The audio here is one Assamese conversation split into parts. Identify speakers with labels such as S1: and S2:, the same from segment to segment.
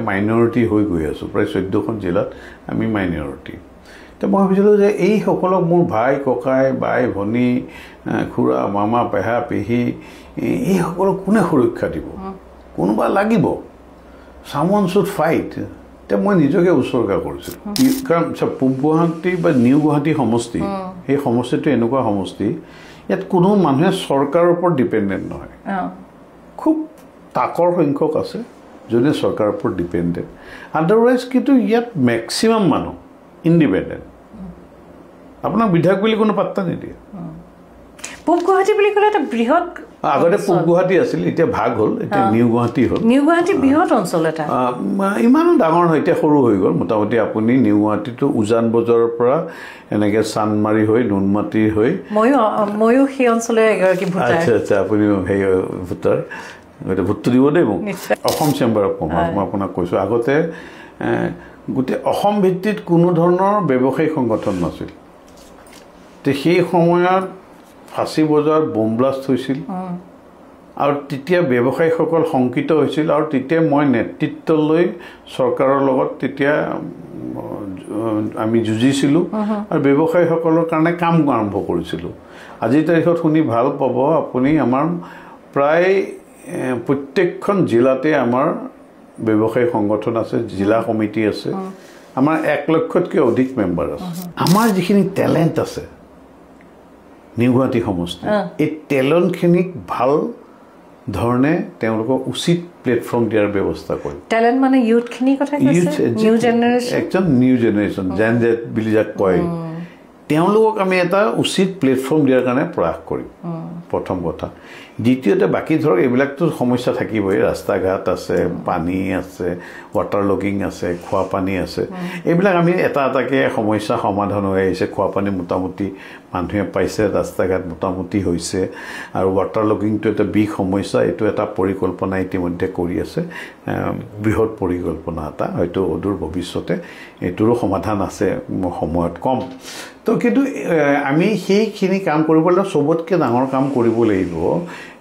S1: মাইনৰিটি হৈ গৈ আছোঁ প্ৰায় 14খন জিলাত আমি মাইনৰিটি তো মই ভাবিছিলোঁ যে এই সকলক মোৰ ভাই ককাই বাই ভনী খুৰা মামা পেহা পেহী এই সকলক কোনে সুৰক্ষা দিব কোনোবা লাগিব someone should fight তে মই নিজকে উৎসৰ্গা কৰিছিলোঁ কাৰণ পূব গুৱাহাটী বা নিউ গুৱাহাটী সমষ্টি এই সমষ্টিটো এনেকুৱা সমষ্টি ইয়াত কোনো মানুহে চৰকাৰৰ ওপৰত ডিপেণ্ডেণ্ট নহয় খুব তাকৰ সংখ্যক আছে যোনে চৰকাৰৰ ওপৰত ডিপেণ্ডেণ্ট আদাৰৱাইজ কিন্তু ইয়াত মেক্সিমাম মানুহ ইণ্ডিপেণ্ডেণ্ট আপোনাক বিধায়ক বুলি কোনো পাত্তা নিদিয়ে
S2: পূব গুৱাহাটী বুলি ক'লে এটা বৃহৎ
S1: আগতে পূব গুৱাহাটী আছিল এতিয়া ভাগ হ'ল এতিয়া নিউ গুৱাহাটী হ'ল
S2: নিউ গুৱাহাটী বৃহৎ অঞ্চল এটা
S1: ইমানো ডাঙৰ নহয় এতিয়া সৰু হৈ গ'ল মোটামুটি আপুনি নিউ গুৱাহাটীটো উজান বজাৰৰ পৰা এনেকৈ চানমাৰি হৈ নুনমাটি হৈ
S2: ময়ো সেই অঞ্চলৰ এগৰাকী ভোটাৰ
S1: আচ্ছা আচ্ছা আপুনি সেই ভোটাৰ গতিকে ভোটটো দিব দেই মোক অসম চেম্বাৰ অফ কমাৰ্চ মই আপোনাক কৈছোঁ আগতে গোটেই অসম ভিত্তিত কোনো ধৰণৰ ব্যৱসায়িক সংগঠন নাছিল তো সেই সময়ত ফাঁচী বজাৰত বোম ব্লাষ্ট হৈছিল আৰু তেতিয়া ব্যৱসায়ীসকল শংকিত হৈছিল আৰু তেতিয়া মই নেতৃত্ব লৈ চৰকাৰৰ লগত তেতিয়া আমি যুঁজিছিলোঁ আৰু ব্যৱসায়ীসকলৰ কাৰণে কাম আৰম্ভ কৰিছিলোঁ আজিৰ তাৰিখত শুনি ভাল পাব আপুনি আমাৰ প্ৰায় প্ৰত্যেকখন জিলাতে আমাৰ ব্যৱসায়িক সংগঠন আছে জিলা কমিটি আছে আমাৰ 1 লক্ষতকৈ অধিক মেম্বাৰ আছে আমাৰ যিখিনি টেলেণ্ট আছে নিউ গুৱাহাটী সমষ্টি এই টেলেণ্টখিনিক ভাল ধৰণে তেওঁলোকক উচিত প্লেটফৰ্ম দিয়াৰ ব্যৱস্থা কৰিম
S2: টেলেণ্ট মানে ইউথখিনিৰ কথা কৈছে নিউ জেনেৰেশ্যন
S1: একদম নিউ জেনেৰেশ্যন জেন জেড বুলি যাক কয় তেওঁলোকক আমি এটা উচিত প্লেটফৰ্ম দিয়াৰ কাৰণে প্ৰয়াস কৰিম প্ৰথম কথা দ্বিতীয়তে বাকী ধৰক এইবিলাকতো সমস্যা থাকিবই ৰাস্তা ঘাট আছে পানী আছে ৱাটাৰ লগিং আছে খোৱা পানী আছে এইবিলাক আমি এটা এটাকৈ সমস্যা সমাধান হৈ আহিছে খোৱা পানী মোটামুটি মানুহে পাইছে ৰাস্তা ঘাট মোটামুটি হৈছে আৰু ৱাটাৰ লগিংটো এটা বিগ সমস্যা এইটো এটা পৰিকল্পনা ইতিমধ্যে কৰি আছে বৃহৎ পৰিকল্পনা এটা হয়তো অদূৰ ভৱিষ্যতে এইটোৰো সমাধান আছে সময়ত কম তো কিন্তু আমি সেইখিনি কাম কৰিবলৈ চবতকৈ ডাঙৰ কাম কৰিব লাগিব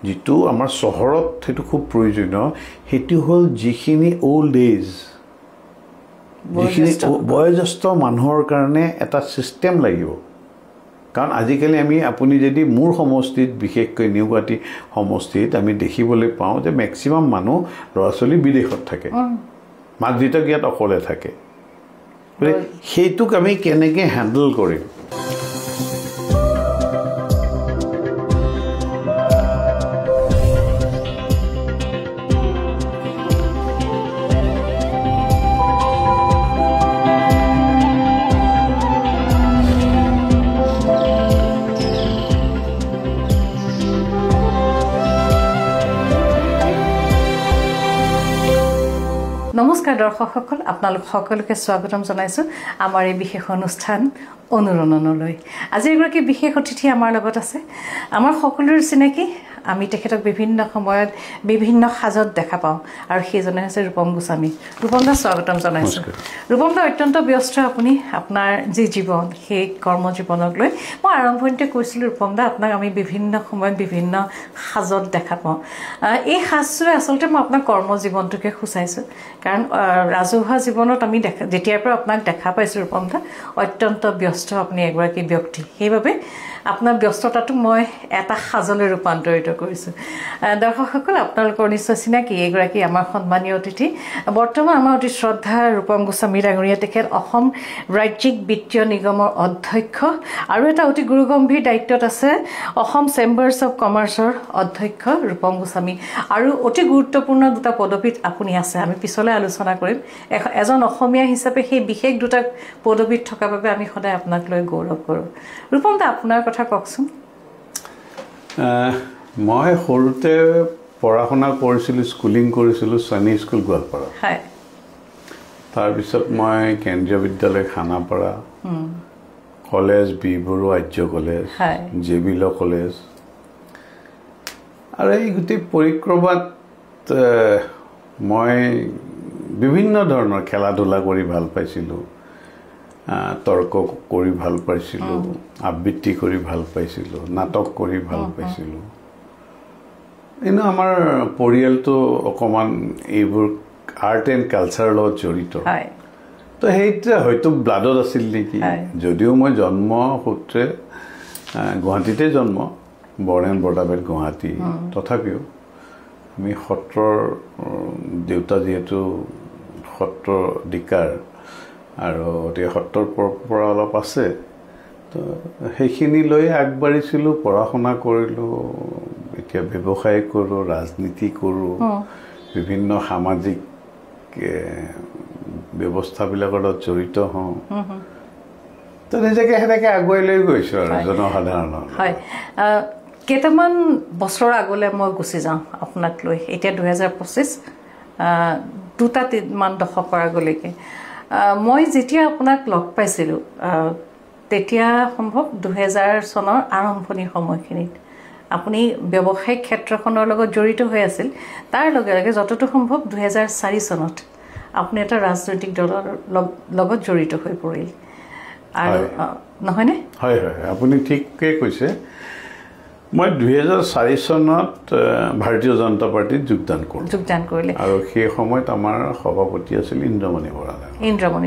S1: যিটো আমাৰ চহৰত সেইটো খুব প্ৰয়োজনীয় সেইটো হ'ল যিখিনি অল্ড এজ যিখিনি বয়োজ্যেষ্ঠ মানুহৰ কাৰণে এটা ছিষ্টেম লাগিব কাৰণ আজিকালি আপুনি যদি মোৰ সমষ্টিত বিশেষকৈ নিউ গুৱাহাটী সমষ্টিত আমি দেখিবলৈ পাওঁ যে মেক্সিমাম মানুহ ল'ৰা ছোৱালী বিদেশত থাকে মাক দেউতাক ইয়াত অকলে থাকে সেইটোক আমি কেনেকৈ হেণ্ডেল কৰিম
S2: নমস্কাৰ দৰ্শকসকল আপোনালোক সকলোকে স্বাগতম জনাইছোঁ আমাৰ এই বিশেষ অনুষ্ঠান অনুৰণনলৈ আজি এগৰাকী বিশেষ অতিথি আমাৰ লগত আছে আমাৰ সকলোৰে চিনাকি আমি তেখেতক বিভিন্ন সময়ত বিভিন্ন সাজত দেখা পাওঁ আৰু সেইজনে হৈছে ৰূপম গোস্বামী ৰূপম দা স্বাগতম জনাইছোঁ ৰূপম দা অত্যন্ত ব্যস্ত আপুনি আপোনাৰ যি জীৱন সেই কৰ্মজীৱনক লৈ মই আৰম্ভণিতে কৈছিলোঁ ৰূপম দা আপোনাক আমি বিভিন্ন সময়ত বিভিন্ন সাজত দেখা পাওঁ এই সাজটোৱে আচলতে মই আপোনাৰ কৰ্মজীৱনটোকে সূচাইছোঁ কাৰণ ৰাজহুৱা জীৱনত আমি যেতিয়াৰ পৰা আপোনাক দেখা পাইছোঁ ৰূপম দা অত্যন্ত ব্যস্ত আপুনি এগৰাকী ব্যক্তি সেইবাবে আপোনাৰ ব্যস্ততাটোক মই এটা সাজলৈ ৰূপান্তৰিত কৰিছোঁ দৰ্শকসকল আপোনালোকৰ নিশ্চয় চিনাকি এগৰাকী আমাৰ সন্মানীয় অতিথি বৰ্তমান আমাৰ অতি শ্ৰদ্ধা ৰূপম গোস্বামী ডাঙৰীয়া তেখেত অসম ৰাজ্যিক বিত্তীয় নিগমৰ অধ্যক্ষ আৰু এটা অতি গুৰুগম্ভীৰ দায়িত্বত আছে অসম চেম্বাৰ্ছ অফ কমাৰ্চৰ অধ্যক্ষ ৰূপম গোস্বামী আৰু অতি গুৰুত্বপূৰ্ণ দুটা পদবীত আপুনি আছে আমি পিছলৈ আলোচনা কৰিম এজন অসমীয়া হিচাপে সেই বিশেষ দুটা পদবীত থকাৰ বাবে আমি সদায় আপোনাক লৈ গৌৰৱ কৰোঁ ৰূপম দা আপোনাৰ কথা কওকচোন
S1: মই সৰুতে পঢ়া শুনা কৰিছিলোঁ স্কুলিং কৰিছিলোঁ সৈনী স্কুল গোৱালপাৰা
S2: হয়
S1: তাৰপিছত মই কেন্দ্ৰীয় বিদ্যালয় খানাপাৰা কলেজ বি বৰুৱা আৰ্য কলেজ জে.বি. ল কলেজ আৰু এই গোটেই পৰিক্ৰমাত মই বিভিন্ন ধৰণৰ খেলা ধূলা কৰি ভাল পাইছিলোঁ তৰ্ক কৰি ভাল পাইছিলোঁ আবৃত্তি কৰি ভাল পাইছিলোঁ নাটক কৰি ভাল পাইছিলোঁ কিন্তু আমাৰ পৰিয়ালটো অকণমান এইবোৰ আৰ্ট এণ্ড কালচাৰৰ লগত জড়িত
S2: হয়
S1: তো সেইটোৱে হয়তো ব্লাডত আছিল নেকি যদিও মই জন্ম সূত্ৰে গুৱাহাটীতে জন্ম বৰ্ণ এণ্ড বৰ্ডাবেট গুৱাহাটী তথাপিও আমি সত্ৰৰ দেউতা যিহেতু সত্ৰ দিকাৰ আৰু গতিকে সত্ৰৰ পৰম্পৰা অলপ আছে তো সেইখিনি লৈ আগবাঢ়িছিলোঁ পঢ়া শুনা কৰিলোঁ এতিয়া ব্যৱসায় কৰোঁ ৰাজনীতি কৰোঁ বিভিন্ন সামাজিক ব্যৱস্থাবিলাকৰ লগত জড়িত হওঁ তো নিজকে সেনেকৈ আগুৱাই লৈ গৈছোঁ আৰু জনসাধাৰণৰ
S2: হয় কেইটামান বছৰ আগলৈ মই গুচি যাওঁ আপোনাক লৈ এতিয়া 2025 দুটামান দশকৰ আগলৈকে মই যেতিয়া আপোনাক লগ পাইছিলোঁ তেতিয়া সম্ভৱ 2000 চনৰ আৰম্ভণিৰ সময়খিনিত আপুনি ব্যৱসায়িক ক্ষেত্ৰখনৰ লগত জড়িত হৈ আছিল তাৰ লগে লগে যতটো সম্ভৱ 2004 চনত আপুনি এটা ৰাজনৈতিক দলৰ লগত জড়িত হৈ পৰিল আৰু নহয়নে
S1: হয় হয় আপুনি ঠিককৈ কৈছে মই 2004 চনত ভাৰতীয় জনতা পাৰ্টিত যোগদান কৰিলে আৰু সেই সময়ত আমাৰ সভাপতি আছিল ইন্দ্ৰমণি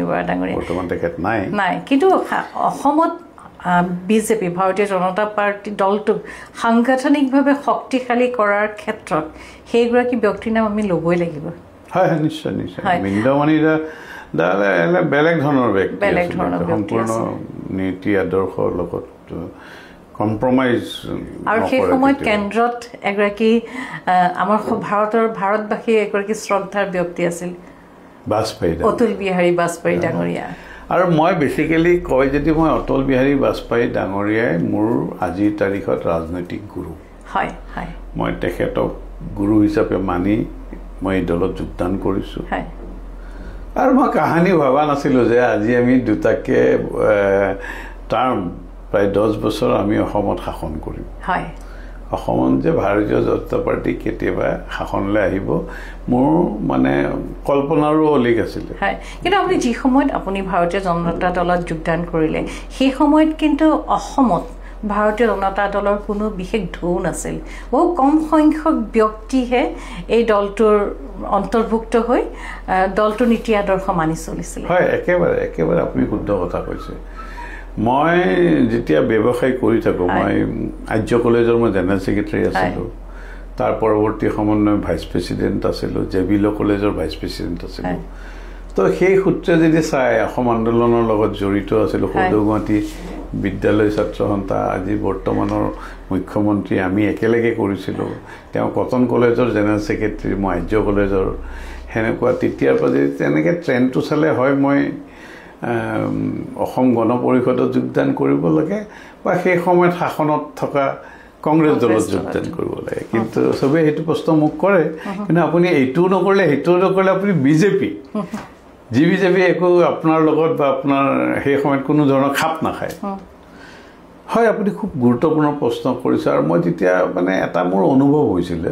S1: বৰা ডাঙৰীয়া বৰ্তমান তেখেত নাই
S2: কিন্তু অসমত বিজেপি ভাৰতীয় জনতা পাৰ্টি দলটোক সাংগঠনিকভাৱে শক্তিশালী কৰাৰ ক্ষেত্ৰত সেইগৰাকী ব্যক্তিৰ নাম আমি ল'বই লাগিব
S1: হয় হয় নিশ্চয় নিশ্চয় ইন্দ্ৰমণি বেলেগ ধৰণৰ ব্যক্তি সম্পূৰ্ণ নীতি আদৰ্শৰ লগত কম্প্ৰমাইজ
S2: আৰু সেই সময়ত কেন্দ্ৰত এগৰাকী আমাৰ ভাৰতবাসী এগৰাকী শ্ৰদ্ধাৰ ব্যক্তি আছিল অতুল বিহাৰী বাজপেয়ী ডাঙৰীয়া
S1: আৰু মই বেচিকেলি কয় যদি মই অটল বিহাৰী বাজপেয়ী ডাঙৰীয়াই মোৰ আজিৰ তাৰিখত ৰাজনৈতিক গুৰু
S2: হয় হয়
S1: মই তেখেতক গুৰু হিচাপে মানি মই এই দলত যোগদান কৰিছোঁ আৰু মই কাহানি ভবা নাছিলোঁ যে আজি আমি দুটাকে টাৰ্ম প্ৰায় 10 বছৰ আমি অসমত শাসন কৰিম অসমত যে ভাৰতীয় জনতা পাৰ্টি কেতিয়াবা শাসনলৈ আহিব মোৰ মানে কল্পনাৰো অলিক আছিলে
S2: কিন্তু আপুনি যি সময়ত আপুনি ভাৰতীয় জনতা দলত যোগদান কৰিলে সেই সময়ত কিন্তু অসমত ভাৰতীয় জনতা দলৰ কোনো বিশেষ ঢৌ নাছিল বহু কম সংখ্যক ব্যক্তিহে এই দলটোৰ অন্তৰ্ভুক্ত হৈ দলটোৰ নীতি আদৰ্শ মানি চলিছিল
S1: হয় একেবাৰে আপুনি শুদ্ধ কথা কৈছে মই যেতিয়া ব্যৱসায় কৰি থাকোঁ মই আৰ্য কলেজৰ মই জেনেৰেল ছেক্ৰেটাৰী আছিলোঁ তাৰ পৰৱৰ্তী সময়ত মই ভাইচ প্ৰেচিডেণ্ট আছিলোঁ জেবি ল কলেজৰ ভাইচ প্ৰেচিডেণ্ট আছিলোঁ তো সেই সূত্ৰে যদি চাই অসম আন্দোলনৰ লগত জড়িত আছিলোঁ সদৌ গুৱাহাটী বিদ্যালয় ছাত্ৰ সন্থা আজি বৰ্তমানৰ মুখ্যমন্ত্ৰী আমি একেলগে কৰিছিলোঁ তেওঁ কটন কলেজৰ জেনেৰেল ছেক্ৰেটাৰী মই আৰ্য কলেজৰ সেনেকুৱা তেতিয়াৰ পৰা যদি তেনেকৈ ট্ৰেণ্ডটো চালে হয় মই অসম গণ পৰিষদত যোগদান কৰিব লাগে বা সেই সময়ত শাসনত থকা কংগ্ৰেছ দলত যোগদান কৰিব লাগে কিন্তু চবেই সেইটো প্ৰশ্ন মোক কৰে কিন্তু আপুনি এইটোও নকৰিলে সেইটোও নকৰিলে আপুনি বিজেপি বিজেপি একো আপোনাৰ লগত বা আপোনাৰ সেই সময়ত কোনো ধৰণৰ খাপ নাখায় হয় আপুনি খুব গুৰুত্বপূৰ্ণ প্ৰশ্ন কৰিছে আৰু মই তেতিয়া মানে এটা মোৰ অনুভৱ হৈছিলে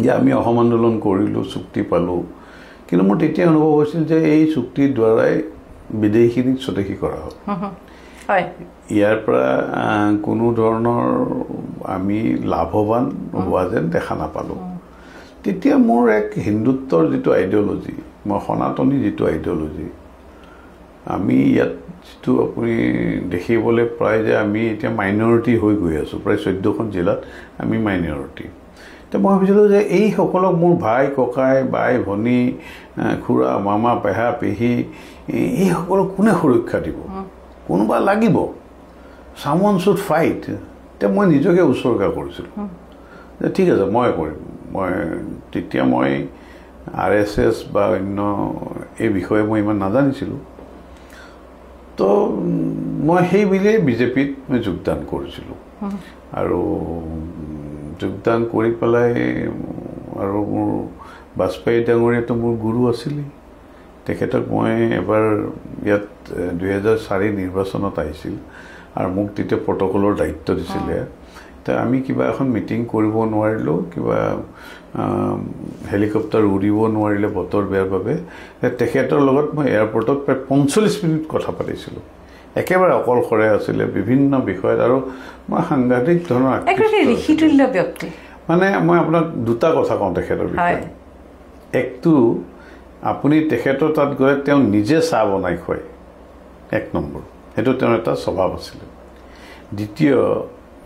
S1: যে আমি অসম আন্দোলন কৰিলোঁ চুক্তি পালোঁ কিন্তু মোৰ তেতিয়া অনুভৱ হৈছিল যে এই চুক্তিৰ দ্বাৰাই বিদেশীখিনিক স্বদেশী কৰা হ'ল ইয়াৰ পৰা কোনো ধৰণৰ আমি লাভৱান হোৱা যেন দেখা নাপালোঁ তেতিয়া মোৰ এক হিন্দুত্বৰ যিটো আইডিঅলজি মই সনাতনী যিটো আইডিঅলজি আমি ইয়াত যিটো আপুনি দেখিবলৈ প্ৰায় যে আমি এতিয়া মাইনৰিটি হৈ গৈ আছোঁ প্ৰায় 14খন জিলাত আমি মাইনৰিটি তো মই ভাবিছিলোঁ যে এইসকলক মোৰ ভাই ককাই বাই ভনী খুৰা মামা পেহা পেহী এইসকলক কোনে সুৰক্ষা দিব কোনোবা লাগিব চামৱান শুড ফাইট এতিয়া মই নিজকে উৎসৰ্গা কৰিছিলোঁ যে ঠিক আছে মই কৰিম তেতিয়া মই RSS বা অন্য এই বিষয়ে মই ইমান নাজানিছিলোঁ তো মই সেই বুলিয়েই বিজেপিত মই যোগদান কৰিছিলোঁ আৰু যোগদান কৰি পেলাই আৰু মোৰ বাজপেয়ী ডাঙৰীয়াটো মোৰ গুৰু আছিলেই তেখেতক মই এবাৰ ইয়াত 2004 নিৰ্বাচনত আহিছিল আৰু মোক তেতিয়া প্ৰট'কলৰ দায়িত্ব দিছিলে তো আমি কিবা এখন মিটিং কৰিব নোৱাৰিলোঁ কিবা হেলিকপ্টাৰ উৰিব নোৱাৰিলে বতৰ বেয়াৰ বাবে তেখেতৰ লগত মই এয়াৰপৰ্টত প্ৰায় 45 মিনিট কথা পাতিছিলোঁ একেবাৰে অকলশৰে আছিলে বিভিন্ন বিষয়ত আৰু মই সাংঘাতিক ধৰণৰ
S2: ব্যক্তি
S1: মানে মই আপোনাক দুটা কথা কওঁ তেখেতৰ বিষয়ে একটো আপুনি তেখেতৰ তাত গ'লে তেওঁ নিজে চাহ বনাই খুৱায় 1 নম্বৰ সেইটো তেওঁৰ এটা স্বভাৱ আছিল দ্বিতীয়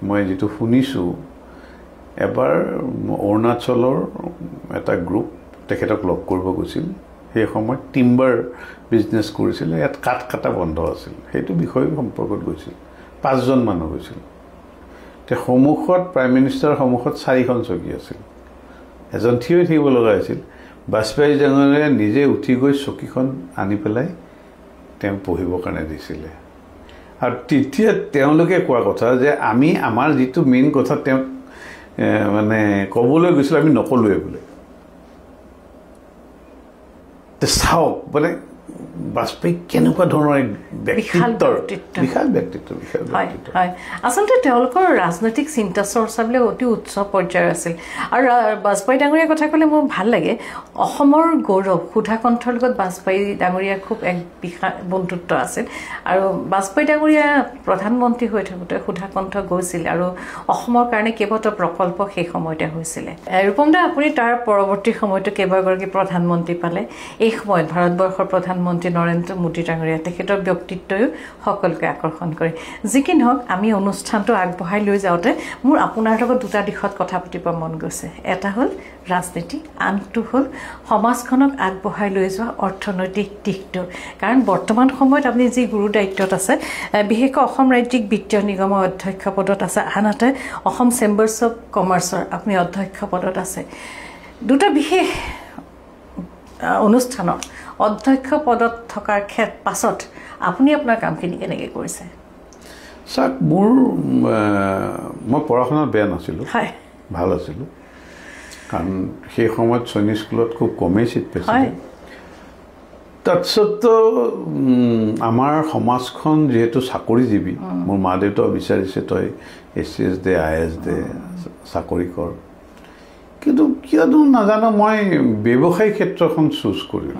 S1: মই যেটো শুনিছোঁ এবাৰ অৰুণাচলৰ এটা গ্ৰুপ তেখেতক লগ কৰিব গৈছিল সেই সময়ত টিম্বাৰ বিজনেছ কৰিছিল ইয়াত কাঠ কাটা বন্ধ আছিল সেইটো বিষয় সম্পৰ্কত গৈছিল 5 জন মানুহ গৈছিল তে সন্মুখত প্ৰাইম মিনিষ্টাৰ সন্মুখত 4খন চকী আছিল এজন থিয় হৈ থাকিব লগা আছিল বাজপেয়ী ডাঙৰীয়াই নিজে উঠি গৈ চকীখন আনি পেলাই তেওঁ পঢ়িবৰ কাৰণে দিছিলে আৰু তেতিয়া তেওঁলোকে কোৱা কথা যে আমি আমাৰ যেটো মেইন কথা তেওঁ মানে ক'বলৈ গৈছিল আমি নকলোৱে বোলে তে চাওক মানে বাজপেয়ী কেনেকুৱা ধৰণৰ বিশাল ব্যক্তিত্ব
S2: হয় আচলতে তেওঁলোকৰ ৰাজনৈতিক চিন্তা চৰ্চাবিলাক অতি উচ্চ পৰ্যায়ৰ আছিল আৰু বাজপেয়ী ডাঙৰীয়াৰ কথা ক'লে মোৰ ভাল লাগে অসমৰ গৌৰৱ সুধাকণ্ঠৰ লগত বাজপেয়ী ডাঙৰীয়াৰ খুব এক বিশাল বন্ধুত্ব আছিল আৰু বাজপেয়ী ডাঙৰীয়া প্ৰধানমন্ত্ৰী হৈ থাকোঁতে সুধাকণ্ঠ গৈছিল আৰু অসমৰ কাৰণে কেইবাটাও প্ৰকল্প সেই সময়তে হৈছিলে ৰূপম দা আপুনি তাৰ পৰৱৰ্তী সময়তো কেইবাগৰাকী প্ৰধানমন্ত্ৰী পালে এই সময়ত ভাৰতবৰ্ষৰ প্ৰধানমন্ত্ৰী নৰেন্দ্ৰ মোদী ডাঙৰীয়া তেখেতৰ ব্যক্তিত্বই সকলোকে আকৰ্ষণ কৰে যি কি নহওক আমি অনুষ্ঠানটো আগবঢ়াই লৈ যাওঁতে মোৰ আপোনাৰ লগত দুটা দিশত কথা পাতিব মন গৈছে এটা হ'ল ৰাজনীতি আনটো হ'ল সমাজখনক আগবঢ়াই লৈ যোৱা অৰ্থনৈতিক দিশটো কাৰণ বৰ্তমান সময়ত আপুনি যি গুৰু দায়িত্বত আছে বিশেষকৈ অসম ৰাজ্যিক বিত্তীয় নিগমৰ অধ্যক্ষ পদত আছে আনহাতে অসম চেম্বাৰ্ছ অফ কমাৰ্চৰ আপুনি অধ্যক্ষ পদত আছে দুটা বিশেষ অনুষ্ঠানৰ অধ্যক্ষ পদত থকাৰ পাছত আপুনি আপোনাৰ কামখিনি কেনেকৈ কৰিছে
S1: চাওক মোৰ মই পঢ়া শুনাত বেয়া নাছিলোঁ ভাল আছিলোঁ কাৰণ সেই সময়ত সৈনিক স্কুলত খুব কমেই চিট পাইছিলোঁ তাৰপিছতো আমাৰ সমাজখন যিহেতু চাকৰিজীৱী মোৰ মা দেউতাও বিচাৰিছে তই SCS দে IS দে চাকৰি কৰ কিন্তু কিয়নো নাজানো মই ব্যৱসায়িক ক্ষেত্ৰখন চুজ কৰিলোঁ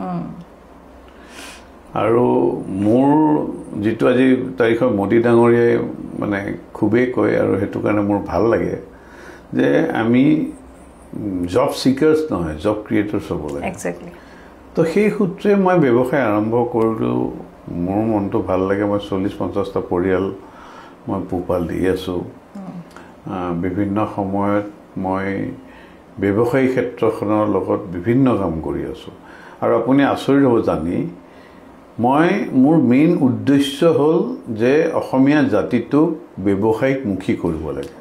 S1: আৰু মোৰ যেটো আজি তাৰিখৰ মোদী ডাঙৰীয়াই মানে খুবেই কয় আৰু হেতু কাৰণে মোৰ ভাল লাগে যে আমি জব সিকাৰ্ছ নহয় জব ক্ৰিয়েটৰ্ছ হ'ব লাগে
S2: এক্স্যাক্টলি
S1: তো সেই সূত্ৰে মই ব্যৱসায় আৰম্ভ কৰিলোঁ মোৰ মনটো ভাল লাগে মই 40-50টা পৰিয়াল মই পোহপাল দি আছোঁ বিভিন্ন সময়ত মই ব্যৱসায়িক ক্ষেত্ৰখনৰ লগত বিভিন্ন কাম কৰি আছোঁ আৰু আপুনি আচৰিত হ'ব জানি মই মোৰ মেইন উদ্দেশ্য হ'ল যে অসমীয়া জাতিটোক ব্যৱসায়িকমুখী কৰিব লাগে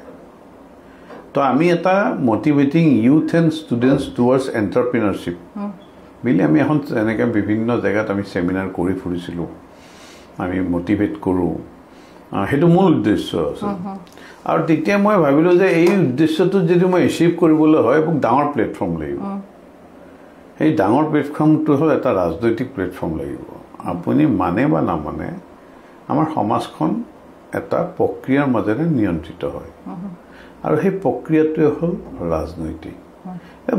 S1: তো আমি এটা মটিভেটিং youth and students towards entrepreneurship বুলি আমি এখন এনেকৈ বিভিন্ন জেগাত আমি চেমিনাৰ কৰি ফুৰিছিলোঁ আমি মটিভেট কৰোঁ সেইটো মূল উদ্দেশ্য আছে আৰু তেতিয়া মই ভাবিলোঁ যে এই উদ্দেশ্যটো যদি মই এচিভ কৰিবলৈ হয় মোক ডাঙৰ প্লেটফৰ্ম লাগিব সেই ডাঙৰ প্লেটফৰ্মটো হ'ল এটা ৰাজনৈতিক প্লেটফৰ্ম লাগিব আপুনি মানে বা নামানে আমাৰ সমাজখন এটা প্ৰক্ৰিয়াৰ মাজেৰে নিয়ন্ত্ৰিত হয় আৰু সেই প্ৰক্ৰিয়াটোৱে হ'ল ৰাজনৈতিক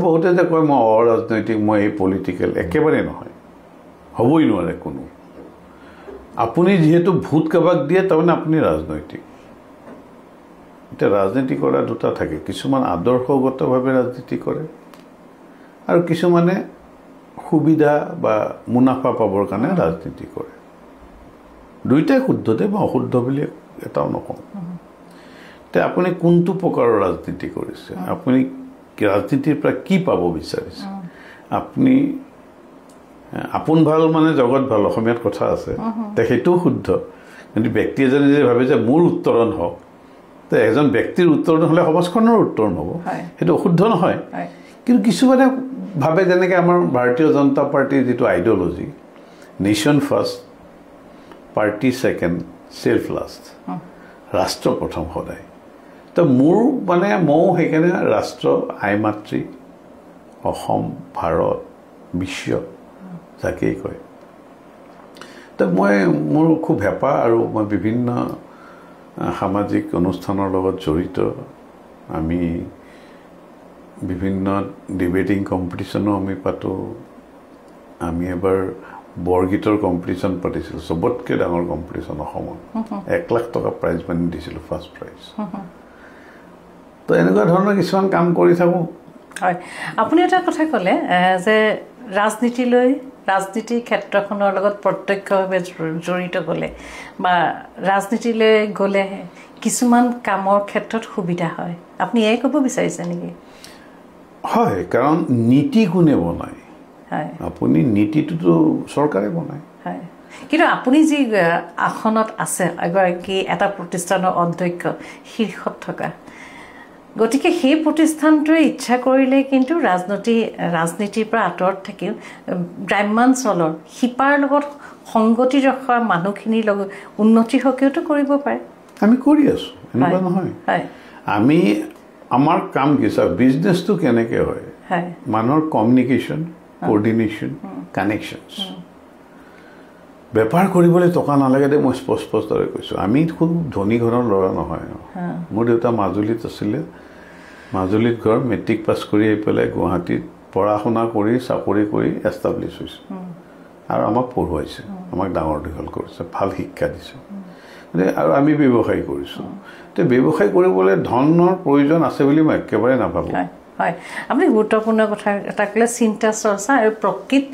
S1: বহুতে যে কয় মই অৰাজনৈতিক মই এই পলিটিকেল একেবাৰে নহয় হ'বই নোৱাৰে কোনো আপুনি যিহেতু ভোট কাবাক দিয়ে তাৰমানে আপুনি ৰাজনৈতিক এটা ৰাজনীতি কৰা দুটা থাকে কিছুমান আদৰ্শগতভাৱে ৰাজনীতি কৰে আৰু কিছুমানে সুবিধা বা মুনাফা পাবৰ কাৰণে ৰাজনীতি কৰে দুইটাই শুদ্ধতে বা অশুদ্ধ বুলি এটাও নকওঁ তে আপুনি কোনটো প্ৰকাৰৰ ৰাজনীতি কৰিছে আপুনি ৰাজনীতিৰ পৰা কি পাব বিচাৰিছে আপুনি আপোন ভাল মানে জগত ভাল অসমীয়াত কথা আছে তে সেইটোও শুদ্ধ কিন্তু ব্যক্তি এজনে যে ভাবে যে মোৰ উত্তৰণ হওক তে এজন ব্যক্তিৰ উত্তৰণ হ'লে সমাজখনৰ উত্তৰণ হ'ব সেইটো অশুদ্ধ নহয় কিন্তু কিছুমানে ভাবে যেনেকৈ আমাৰ ভাৰতীয় জনতা পাৰ্টিৰ যিটো ideology nation first party second self last ৰাষ্ট্ৰ প্ৰথম সদায় তো মোৰ মানে ময়ো সেইকাৰণে ৰাষ্ট্ৰ আই মাতৃ অসম ভাৰত বিশ্ব যাকেই কয় তো মই মোৰ খুব হেঁপাহ আৰু মই বিভিন্ন সামাজিক অনুষ্ঠানৰ লগত জড়িত আমি বিভিন্ন ডিবেটিং কম্পিটিশ্যনো আমি পাতোঁ আমি এবাৰ বৰগীতৰ কম্পিটিশ্যন পাতিছিলোঁ চবতকৈ ডাঙৰ কম্পিটিশ্যন অসমত 1 লাখ টকা প্ৰাইজ মানি দিছিলোঁ ফাৰ্ষ্ট প্ৰাইজ তো এনেকুৱা ধৰণৰ কিছুমান কাম কৰি থাকোঁ
S2: হয় আপুনি এটা কথা ক'লে যে ৰাজনীতিৰ ক্ষেত্ৰখনৰ লগত প্ৰত্যক্ষভাৱে জড়িত গ'লে বা ৰাজনীতিলৈ গ'লে কিছুমান কামৰ ক্ষেত্ৰত সুবিধা হয় আপুনি এই ক'ব বিচাৰিছে নেকি
S1: হয় কাৰণ নীতি কোনে বনায়
S2: হয়
S1: আপুনি নীতিটোতো চৰকাৰে বনায়
S2: হয় কিন্তু আপুনি যি আসনত আছে এগৰাকী এটা প্ৰতিষ্ঠানৰ অধ্যক্ষ শীৰ্ষত থকা গতিকে সেই প্ৰতিষ্ঠানটোৱে ইচ্ছা কৰিলে কিন্তু ৰাজনীতিৰ পৰা আঁতৰত থাকিও গ্ৰাম্যাঞ্চলৰ শিপাৰ লগত সংগতি ৰখা মানুহখিনিৰ লগত উন্নতি হকেওতো কৰিব পাৰে
S1: আমি কৰি আছোঁ এনেকুৱা নহয় আমি আমাৰ কাম কি চাওক বিজনেছটো কেনেকৈ হয় মানুহৰ কমিউনিকেশ্যন কোঅৰ্ডিনেশ্যন কানেকশ্যনছ বেপাৰ কৰিবলৈ টকা নালাগে দে মই স্পষ্টৰে কৈছোঁ আমি খুব ধনী ঘৰৰ ল'ৰা নহয় মোৰ দেউতা মাজুলীত আছিলে মাজুলীত ঘৰ মেট্ৰিক পাছ কৰি আহি পেলাই গুৱাহাটীত পঢ়া শুনা কৰি চাকৰি কৰি এষ্টাব্লিছ হৈছে আৰু আমাক পঢ়ুৱাইছে আমাক ডাঙৰ দীঘল কৰিছে ভাল শিক্ষা দিছে আৰু আমি ব্যৱসায় কৰিছোঁ তো ব্যৱসায় কৰিবলৈ ধনৰ প্ৰয়োজন আছে বুলি মই একেবাৰে নাভাবোঁ
S2: হয় আপুনি গুৰুত্বপূৰ্ণ কথা এটা ক'লে চিন্তা চৰ্চা আৰু প্ৰকৃত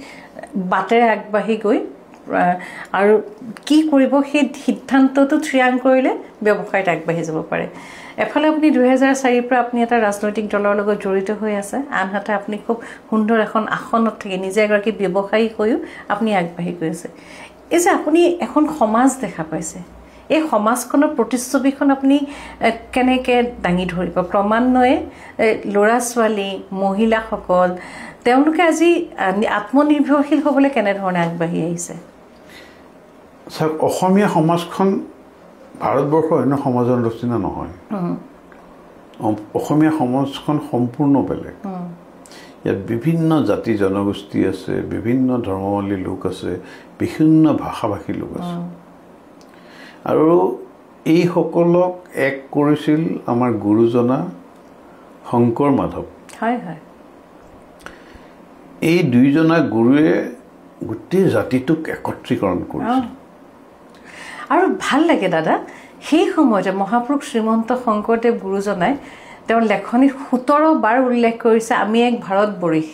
S2: বাটেৰে আগবাঢ়ি গৈ আৰু কি কৰিব সেই সিদ্ধান্তটো থিৰাং কৰিলে ব্যৱসায়ত আগবাঢ়ি যাব পাৰে এফালে আপুনি 2004 পৰা আপুনি এটা ৰাজনৈতিক দলৰ লগত জড়িত হৈ আছে আনহাতে আপুনি খুব সুন্দৰ এখন আসনত থাকি নিজে এগৰাকী ব্যৱসায়ী হৈও আপুনি আগবাঢ়ি গৈ আছে এই যে আপুনি এখন সমাজ দেখা পাইছে এই সমাজখনৰ প্ৰতিচ্ছবিখন আপুনি কেনেকৈ দাঙি ধৰিব ক্ৰমান্বয়ে ল'ৰা ছোৱালী মহিলাসকল তেওঁলোকে আজি আত্মনিৰ্ভৰশীল হ'বলৈ কেনেধৰণে আগবাঢ়ি আহিছে
S1: চাওক অসমীয়া সমাজখন ভাৰতবৰ্ষৰ অন্য সমাজৰ নিচিনা নহয় অসমীয়া সমাজখন সম্পূৰ্ণ বেলেগ ইয়াত বিভিন্ন জাতি জনগোষ্ঠী আছে বিভিন্ন ধৰ্মাৱলী লোক আছে বিভিন্ন ভাষাভাষী লোক আছে আৰু এইসকলক এক কৰিছিল আমাৰ গুৰুজনা শংকৰ মাধৱ
S2: হয় হয়
S1: এই দুইজনা গুৰুৱে গোটেই জাতিটোক একত্ৰীকৰণ কৰিছিল
S2: আৰু ভাল লাগে দাদা সেই সময়তে মহাপুৰুষ শ্ৰীমন্ত শংকৰদেৱ গুৰুজনাই তেওঁৰ লেখনিত 17 বাৰ উল্লেখ কৰিছে আমি এক ভাৰতবৰ্ষ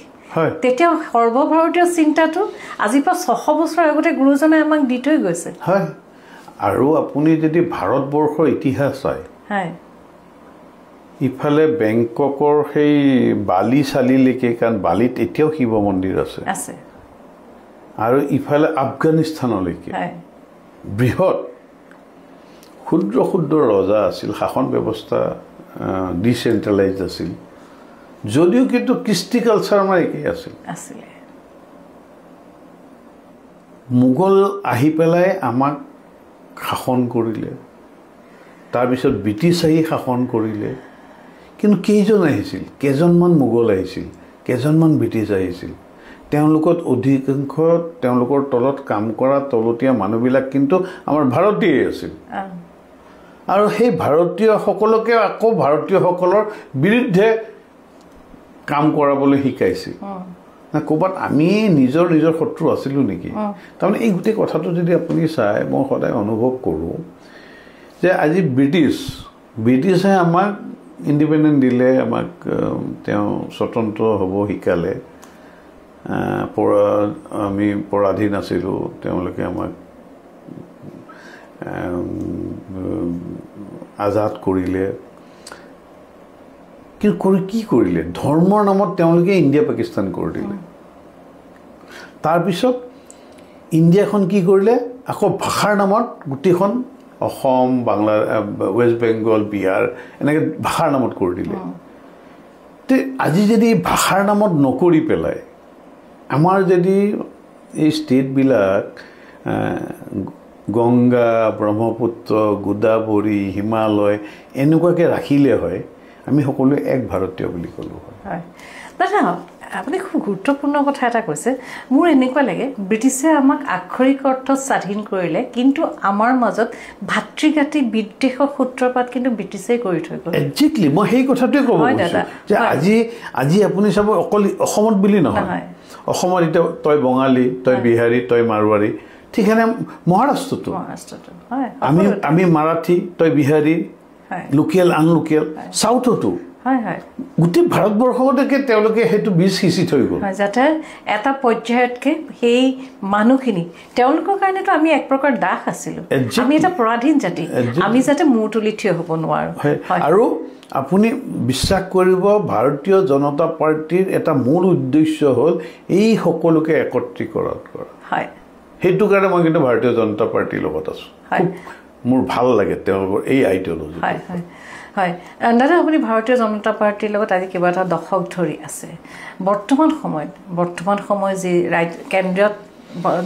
S2: তেতিয়া সৰ্বভাৰতীয় চিন্তাটো আজিৰ পৰা 600 বছৰ আগতে গুৰুজনাই আমাক দি থৈ গৈছে
S1: হয় আৰু আপুনি যদি ভাৰতবৰ্ষৰ ইতিহাস চায়
S2: হয়
S1: ইফালে বেংককৰ সেই বালি চালিলৈকে কাৰণ বালিত এতিয়াও শিৱ মন্দিৰ আছে আৰু ইফালে আফগানিস্তানলৈকে বৃহৎ ক্ষুদ্ৰ ক্ষুদ্ৰ ৰজা আছিল শাসন ব্যৱস্থা ডিচেন্ট্ৰেলাইজ আছিল যদিও কিন্তু কৃষ্টি কালচাৰ আমাৰ একেই আছিল মোগল আহি পেলাই আমাক শাসন কৰিলে তাৰপিছত ব্ৰিটিছ আহি শাসন কৰিলে কিন্তু কেইজন আহিছিল কেইজনমান মোগল আহিছিল কেইজনমান ব্ৰিটিছ আহিছিল তেওঁলোকত অধিকাংশ তেওঁলোকৰ তলত কাম কৰা তলতীয়া মানুহবিলাক কিন্তু আমাৰ ভাৰতীয় আছিল আৰু সেই ভাৰতীয়সকলকে আকৌ ভাৰতীয়সকলৰ বিৰুদ্ধে কাম কৰাবলৈ শিকাইছিল না ক'ৰবাত আমি নিজৰ শত্ৰু আছিলোঁ নেকি তাৰমানে এই গোটেই কথাটো যদি আপুনি চায় মই সদায় অনুভৱ কৰোঁ যে আজি ব্ৰিটিছে আমাক ইণ্ডিপেণ্ডেণ্ট দিলে আমাক তেওঁ স্বতন্ত্ৰ হ'ব শিকালে আমি পৰাধীন আছিলোঁ তেওঁলোকে আমাক আজাদ কৰিলে কিন্তু কি কৰিলে ধৰ্মৰ নামত তেওঁলোকে ইণ্ডিয়া পাকিস্তান কৰি দিলে তাৰপিছত ইণ্ডিয়াখন কি কৰিলে আকৌ ভাষাৰ নামত গোটেইখন অসম বাংলা ৱেষ্ট বেংগল বিহাৰ এনেকৈ ভাষাৰ নামত কৰি দিলে তে আজি যদি ভাষাৰ নামত নকৰি পেলাই আমাৰ যদি এই ষ্টেটবিলাক গংগা ব্ৰহ্মপুত্ৰ গোদাবৰী হিমালয় এনেকুৱাকৈ ৰাখিলে হয় আমি সকলোৱে এক ভাৰতীয় বুলি ক'লোঁ হয়
S2: দাদা আপুনি খুব গুৰুত্বপূৰ্ণ কথা এটা কৈছে মোৰ এনেকুৱা লাগে ব্ৰিটিছে আমাক আক্ষৰিক অৰ্থত স্বাধীন কৰিলে কিন্তু আমাৰ মাজত ভাতৃঘাতী বিদ্বেষৰ সূত্ৰপাত কিন্তু ব্ৰিটিছেই কৰি থৈ গ'ল
S1: একজেক্টলি মই সেই কথাটোৱে ক'ব খুজিছোঁ যে আজি আপুনি চাব অকল অসমত বুলি নহয় অসমত এতিয়া তই বঙালী তই বিহাৰী তই মাৰোৱাৰী ঠিক সেনে মহাৰাষ্ট্ৰটো আমি মাৰাঠী তই বিহাৰী লোকেল আনলোকেল চাউথতো
S2: হয় হয়
S1: গোটেই ভাৰতবৰ্ষলৈকে তেওঁলোকে সেইটো বীজ সিঁচি থৈ গ'ল
S2: যাতে এটা পৰ্যায়তকে সেই মানুহখিনি তেওঁলোকৰ কাৰণেতো আমি এক প্ৰকাৰ দাস আছিলোঁ আমি এটা পৰাধীন জাতি আমি যাতে মূৰ তুলি থিয় হ'ব নোৱাৰোঁ
S1: আৰু আপুনি বিশ্বাস কৰিব ভাৰতীয় জনতা পাৰ্টিৰ এটা মূল উদ্দেশ্য হ'ল এই সকলোকে একত্ৰীকৰণ কৰা
S2: হয়
S1: সেইটো কাৰণে মই কিন্তু ভাৰতীয় জনতা পাৰ্টিৰ লগত আছোঁ মোৰ ভাল লাগে তেওঁলোকৰ এই আইডিঅলজি
S2: হয় হয় হয় দাদা আপুনি ভাৰতীয় জনতা পাৰ্টিৰ লগত আজি কিবা এটা দশক ধৰি আছে বৰ্তমান সময়ত যি কেন্দ্ৰীয়ত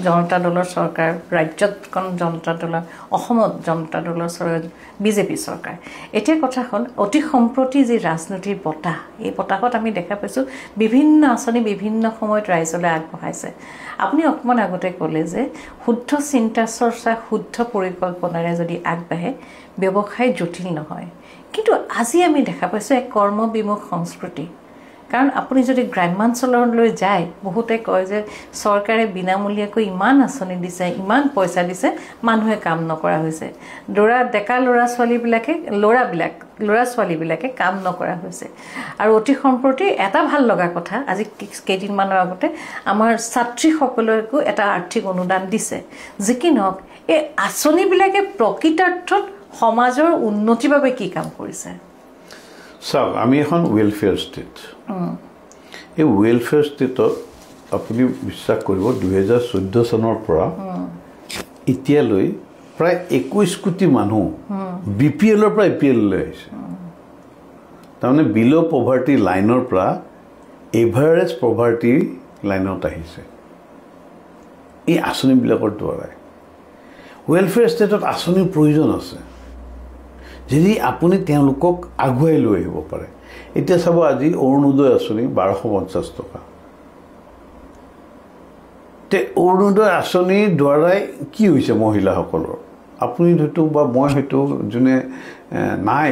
S2: জনতা দলৰ চৰকাৰ ৰাজ্যত জনতা দলৰ অসমত জনতা দলৰ চৰকাৰ বিজেপি চৰকাৰ এতিয়া কথা হ'ল অতি সম্প্ৰতি যি ৰাজনীতিৰ বতাহ এই বতাহত আমি দেখা পাইছোঁ বিভিন্ন আঁচনি বিভিন্ন সময়ত ৰাইজলৈ আগবঢ়াইছে আপুনি অকণমান আগতে ক'লে যে শুদ্ধ চিন্তা চৰ্চা শুদ্ধ পৰিকল্পনাৰে যদি আগবাঢ়ে ব্যৱসায় জটিল নহয় কিন্তু আজি আমি দেখা পাইছোঁ এক কৰ্মবিমুখ সংস্কৃতি কাৰণ আপুনি যদি গ্ৰাম্যাঞ্চললৈ যায় বহুতে কয় যে চৰকাৰে বিনামূলীয়াকৈ ইমান আঁচনি দিছে ইমান পইচা দিছে মানুহে কাম নকৰা হৈছে ডেকা ল'ৰা ছোৱালীবিলাকে কাম নকৰা হৈছে আৰু অতি সম্প্ৰতি এটা ভাল লগা কথা আজি কেইদিনমানৰ আগতে আমাৰ ছাত্ৰীসকলকো এটা আৰ্থিক অনুদান দিছে যি কি নহওক এই আঁচনিবিলাকে প্ৰকৃতাৰ্থত সমাজৰ উন্নতিৰ বাবে কি কাম কৰিছে
S1: চাওক আমি এখন ৱেলফেয়াৰ ষ্টেট এই ৱেলফেয়াৰ ষ্টেটত আপুনি বিশ্বাস কৰিব 2014 চনৰ পৰা এতিয়ালৈ প্ৰায় 21 কোটি মানুহ BPLৰ পৰা APLলৈ আহিছে তাৰমানে বিল' পভাৰ্টি লাইনৰ পৰা এভাৰেজ পভাৰ্টি লাইনত আহিছে এই আঁচনিবিলাকৰ দ্বাৰাই ৱেলফেয়াৰ ষ্টেটত আঁচনিৰ প্ৰয়োজন আছে যদি আপুনি তেওঁলোকক আগুৱাই লৈ আহিব পাৰে এতিয়া চাব আজি অৰুণোদয় আঁচনি 1250 টকা তে অৰুণোদয় আঁচনিৰ দ্বাৰাই কি হৈছে মহিলাসকলৰ আপুনি হয়তো বা মই হয়তো যোনে নাই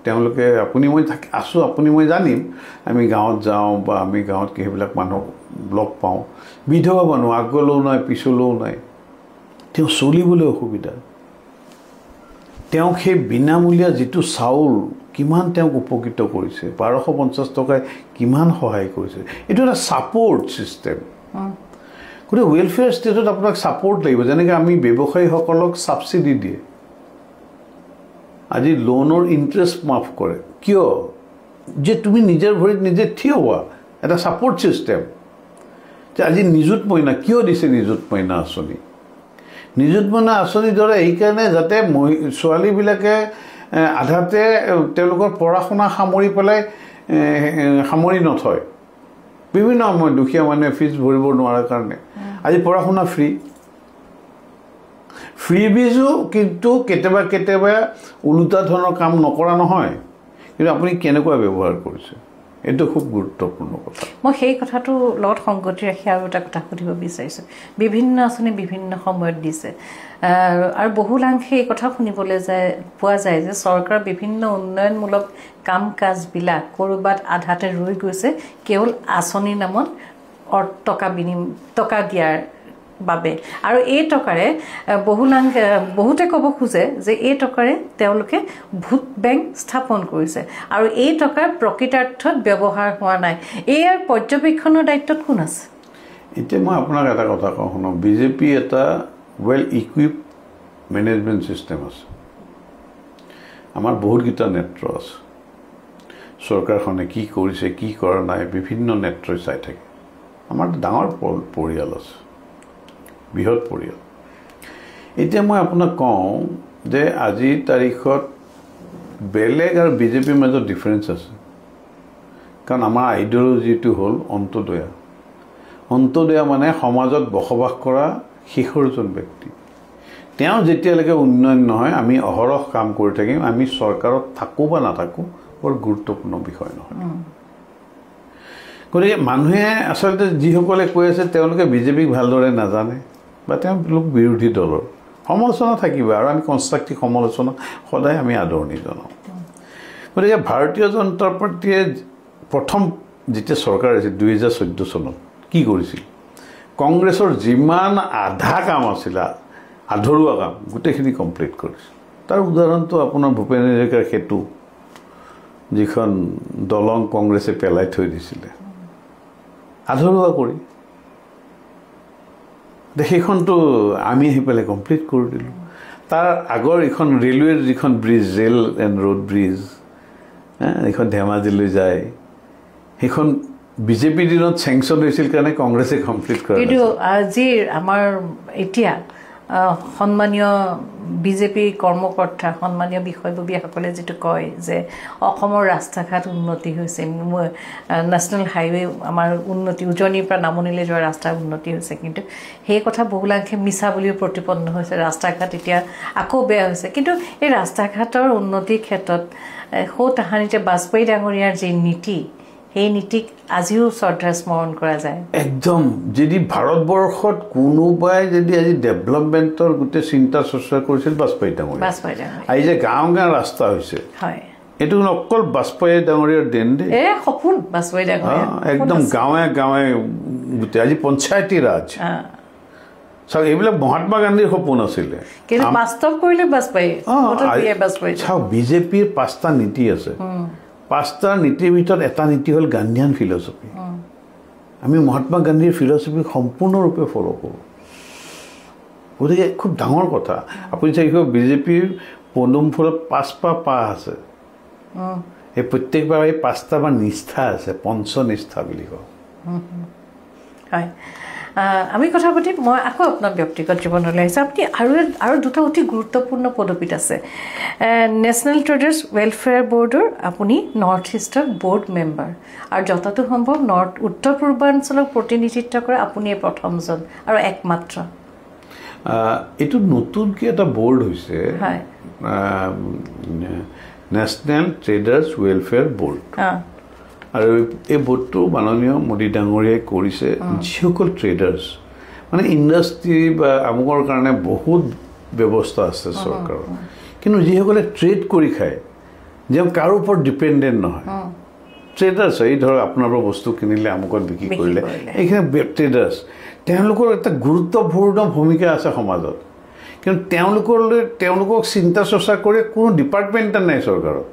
S1: তেওঁলোকে আপুনি মই আছোঁ আপুনি মই জানিম আমি গাঁৱত যাওঁ বা আমি গাঁৱত সেইবিলাক মানুহ লগ পাওঁ বিধৱা মানুহ আগলৈও নাই পিছলৈও নাই তেওঁ চলিবলৈ অসুবিধা তেওঁক সেই বিনামূলীয়া যিটো চাউল কিমান তেওঁক উপকৃত কৰিছে 1250 টকাই কিমান সহায় কৰিছে এইটো এটা ছাপোৰ্ট ছিষ্টেম গতিকে ৱেলফেয়াৰ ষ্টেটত আপোনাক ছাপোৰ্ট লাগিব যেনেকৈ আমি ব্যৱসায়ীসকলক ছাবচিডি দিয়ে আজি লোনৰ ইণ্টাৰেষ্ট মাফ কৰে কিয় যে তুমি নিজৰ ভৰিত নিজে থিয় হোৱা এটা ছাপোৰ্ট ছিষ্টেম যে আজি নিযুত মইনা কিয় দিছে নিযুত মইনা আঁচনি নিযুত মইনা আঁচনিৰ দ্বাৰা এইকাৰণে যাতে ছোৱালীবিলাকে আধাতে তেওঁলোকৰ পঢ়া শুনা সামৰি নথয় বিভিন্ন সময় দুখীয়া মানুহে ফিজ ভৰিব নোৱাৰাৰ কাৰণে আজি পঢ়া শুনা ফ্ৰী বিজো কিন্তু কেতিয়াবা ওলোটা ধৰণৰ কাম নকৰা নহয় কিন্তু আপুনি কেনেকুৱা ব্যৱহাৰ কৰিছে এইটো খুব গুৰুত্বপূৰ্ণ কথা
S2: মই সেই কথাটো লগত সংগতি ৰাখি আৰু এটা কথা সুধিব বিচাৰিছোঁ বিভিন্ন আঁচনি বিভিন্ন সময়ত দিছে আৰু বহুলাংশে এই কথা শুনিবলৈ পোৱা যায় যে চৰকাৰৰ বিভিন্ন উন্নয়নমূলক কাম কাজবিলাক ক'ৰবাত আধাতে ৰৈ গৈছে কেৱল আঁচনিৰ নামত টকা দিয়াৰ বাবে আৰু এই টকাৰে বহুতে ক'ব খোজে যে এই টকাৰে তেওঁলোকে ভোট বেংক স্থাপন কৰিছে আৰু এই টকাৰ প্ৰকৃতাৰ্থত ব্যৱহাৰ হোৱা নাই ইয়াৰ পৰ্যবেক্ষণৰ দায়িত্বত কোন আছে
S1: এতিয়া মই আপোনাক এটা কথা কওঁ শুনক বিজেপি এটা ৱেল ইকুইপ মেনেজমেণ্ট ছিষ্টেম আছে আমাৰ বহুতকেইটা নেত্ৰ আছে চৰকাৰখনে কি কৰিছে কি কৰা নাই বিভিন্ন নেত্ৰই চাই থাকে আমাৰ ডাঙৰ পৰিয়াল আছে বৃহৎ পৰিয়াল এতিয়া মই আপোনাক কওঁ যে আজিৰ তাৰিখত বেলেগ আৰু বিজেপিৰ মাজত ডিফাৰেঞ্চ আছে কাৰণ আমাৰ আইডিঅলজিটো হ'ল অন্তদয়া মানে সমাজত বসবাস কৰা শেষৰজন ব্যক্তি তেওঁ যেতিয়ালৈকে উন্নয়ন নহয় আমি অহৰহ কাম কৰি থাকিম আমি চৰকাৰত থাকোঁ বা নাথাকোঁ বৰ গুৰুত্বপূৰ্ণ বিষয় নহয় গতিকে মানুহে আচলতে যিসকলে কৈ আছে তেওঁলোকে বিজেপিক ভালদৰে নাজানে বা তেওঁলোক বিৰোধী দলৰ সমালোচনা থাকিব আৰু আমি কনষ্ট্ৰাকটিভ সমালোচনা সদায় আমি আদৰণি জনাওঁ গতিকে ভাৰতীয় জনতা পাৰ্টীয়ে প্ৰথম যেতিয়া চৰকাৰ আছিল 2014 চনত কি কৰিছিল কংগ্ৰেছৰ যিমান আধা কাম আছিলে আধৰুৱা কাম গোটেইখিনি কমপ্লিট কৰিছিল তাৰ উদাহৰণটো আপোনাৰ ভূপেন হাজৰিকাৰ সেতু যিখন দলং কংগ্ৰেছে পেলাই থৈ দিছিলে আধৰুৱা কৰি সেইখনতো আমি আহি পেলাই কমপ্লিট কৰি দিলোঁ তাৰ আগৰ এইখন ৰেলৱেৰ যিখন bridge rail and road bridge এইখন ধেমাজিলৈ যায় সেইখন বিজেপিৰ দিনত চেংচন হৈছিল কাৰণে কংগ্ৰেছে কমপ্লিট কৰে
S2: কিন্তু আজি আমাৰ এতিয়া সন্মানীয় বিজেপি কৰ্মকৰ্তা সন্মানীয় বিষয়ববীয়াসকলে যিটো কয় যে অসমৰ ৰাস্তা ঘাট উন্নতি হৈছে নেশ্যনেল হাইৱে আমাৰ উন্নতি উজনিৰ পৰা নামনিলৈ যোৱা ৰাস্তাৰ উন্নতি হৈছে কিন্তু সেই কথা বহুলাংশে মিছা বুলিও প্ৰতিপন্ন হৈছে ৰাস্তা ঘাট এতিয়া আকৌ বেয়া হৈছে কিন্তু এই ৰাস্তা ঘাটৰ উন্নতিৰ ক্ষেত্ৰত সৌ তাহানিতে বাজপেয়ী ডাঙৰীয়াৰ যি নীতি সেই নীতিক আজিও শ্ৰদ্ধা স্মৰণ কৰা যায়
S1: একদম যদি ভাৰতবৰ্ষত কোনোবাই যদি আজি ডেভেলপমেণ্টৰ গোটেই চিন্তা চৰ্চা কৰিছিল বাজপেয়ী ডাঙৰীয়া আজি যে গাঁও গাঁও ৰাস্তা হৈছে
S2: হয়
S1: এইটো অকল বাজপেয়ী ডাঙৰীয়াৰ দেন দেই
S2: সপোন বাজপেয়ী ডাঙৰীয়া
S1: একদম গাঁৱে গাঁৱে গোটেই আজি পঞ্চায়তী ৰাজ চাওক এইবিলাক মহাত্মা গান্ধীৰ সপোন আছিলে
S2: কিন্তু বাস্তৱ কৰিলে বাজপেয়ী
S1: চাওক বিজেপিৰ 5টা নীতি আছে 5টা নীতিৰ ভিতৰত এটা নীতি হ'ল গান্ধীয়ান ফিলচফি আমি মহাত্মা গান্ধীৰ ফিলচফি সম্পূৰ্ণৰূপে ফ'ল' কৰোঁ গতিকে খুব ডাঙৰ কথা আপুনি চাই বিজেপিৰ পদুম ফুলত 5টা পাহ আছে এই প্ৰত্যেকবাৰ এই 5টা বা নিষ্ঠা আছে পঞ্চনিষ্ঠা বুলি কওঁ
S2: হয় আমি কথা পাতিম মই আকৌ আপোনাৰ ব্যক্তিগত জীৱনলৈ আহিছোঁ আপুনি আৰু দুটা অতি গুৰুত্বপূৰ্ণ পদবীত আছে নেশ্যনেল ট্ৰেডাৰ্ছ ৱেলফেয়াৰ বৰ্ডৰ আপুনি নৰ্থ ইষ্টৰ বৰ্ড মেম্বাৰ আৰু যতটো সম্ভৱ উত্তৰ পূৰ্বাঞ্চলক প্ৰতিনিধিত্ব কৰে আপুনিয়ে প্ৰথমজন আৰু একমাত্ৰ
S1: এইটো নতুনকৈ এটা বৰ্ড হৈছে নেশ্যনেল ট্ৰেডাৰ্ছ ৱেলফেয়াৰ বৰ্ড আৰু এই বৰ্ডটো মাননীয় মোদী ডাঙৰীয়াই কৰিছে যিসকল ট্ৰেডাৰ্ছ মানে ইণ্ডাষ্ট্ৰী বা আমুকৰ কাৰণে বহুত ব্যৱস্থা আছে চৰকাৰৰ কিন্তু যিসকলে ট্ৰেড কৰি খায় যে কাৰো ওপৰত ডিপেণ্ডেণ্ট নহয় ট্ৰেডাৰ্ছ এই ধৰক আপোনাৰ পৰা বস্তু কিনিলে আমুকত বিক্ৰী কৰিলে এইখিনি ট্ৰেডাৰ্ছ তেওঁলোকৰ এটা গুৰুত্বপূৰ্ণ ভূমিকা আছে সমাজত কিন্তু তেওঁলোকক চিন্তা চৰ্চা কৰি কোনো ডিপাৰ্টমেণ্ট নাই চৰকাৰৰ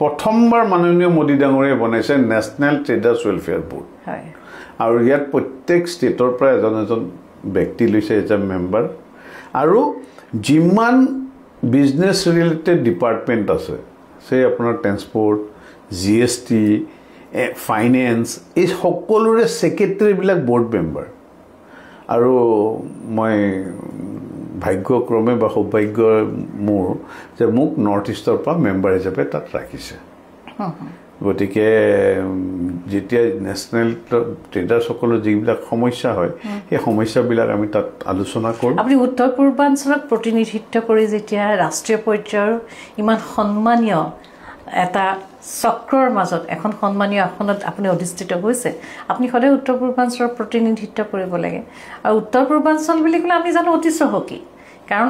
S1: প্ৰথমবাৰ মাননীয় মোদী ডাঙৰীয়াই বনাইছে নেশ্যনেল ট্ৰেডাৰ্ছ ৱেলফেয়াৰ বৰ্ড আৰু ইয়াত প্ৰত্যেক ষ্টেটৰ পৰা এজন ব্যক্তি লৈছে এজ এ মেম্বাৰ আৰু যিমান বিজনেছ ৰিলেটেড ডিপাৰ্টমেণ্ট আছে সেই আপোনাৰ ট্ৰেন্সপৰ্ট GST ফাইনেন্স এই সকলোৰে ছেক্ৰেটাৰীবিলাক বৰ্ড মেম্বাৰ আৰু মই ভাগ্যক্ৰমে বা সৌভাগ্য মোৰ যে মোক নৰ্থ ইষ্টৰ পৰা মেম্বাৰ হিচাপে তাত ৰাখিছে গতিকে যেতিয়া নেশ্যনেল ট্ৰেডাৰ্ছসকলৰ যিবিলাক সমস্যা হয় সেই সমস্যাবিলাক আমি তাত আলোচনা কৰোঁ
S2: আপুনি উত্তৰ পূৰ্বাঞ্চলক প্ৰতিনিধিত্ব কৰি যেতিয়া ৰাষ্ট্ৰীয় পৰ্যায়ৰ ইমান সন্মানীয় এটা চক্ৰৰ মাজত এখন সন্মানীয় আসনত আপুনি অধিষ্ঠিত হৈছে আপুনি সদায় উত্তৰ পূৰ্বাঞ্চলৰ প্ৰতিনিধিত্ব কৰিব লাগে আৰু উত্তৰ পূৰ্বাঞ্চল বুলি ক'লে আমি জানো অতি চহকী কাৰণ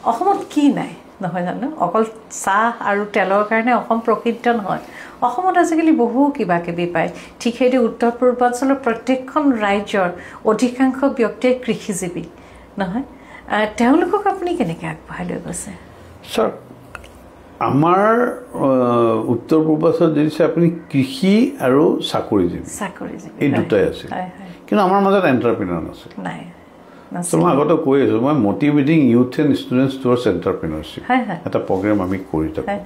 S2: অসমত কি নাই নহয় জানো অকল চাহ আৰু তেলৰ কাৰণে অসম প্ৰসিদ্ধ নহয় অসমত আজিকালি বহু কিবা কিবি পায় ঠিক সেইদৰে উত্তৰ পূৰ্বাঞ্চলৰ প্ৰত্যেকখন ৰাজ্যৰ অধিকাংশ ব্যক্তিয়ে কৃষিজীৱী নহয় তেওঁলোকক আপুনি কেনেকৈ আগবঢ়াই লৈ গৈছে
S1: ছাৰ আমাৰ উত্তৰ পূৰ্বাঞ্চলত যদি আপুনি কৃষি আৰু চাকৰিজীৱী এই দুটাই আছে কিন্তু আমাৰ মাজত এণ্টাৰপ্ৰিনাৰ নাছিল
S2: নাই
S1: মই আগতে কৈ আছোঁ মই মটিভেটিং youth and students towards entrepreneurship এটা প্ৰগ্ৰেম আমি কৰি থাকোঁ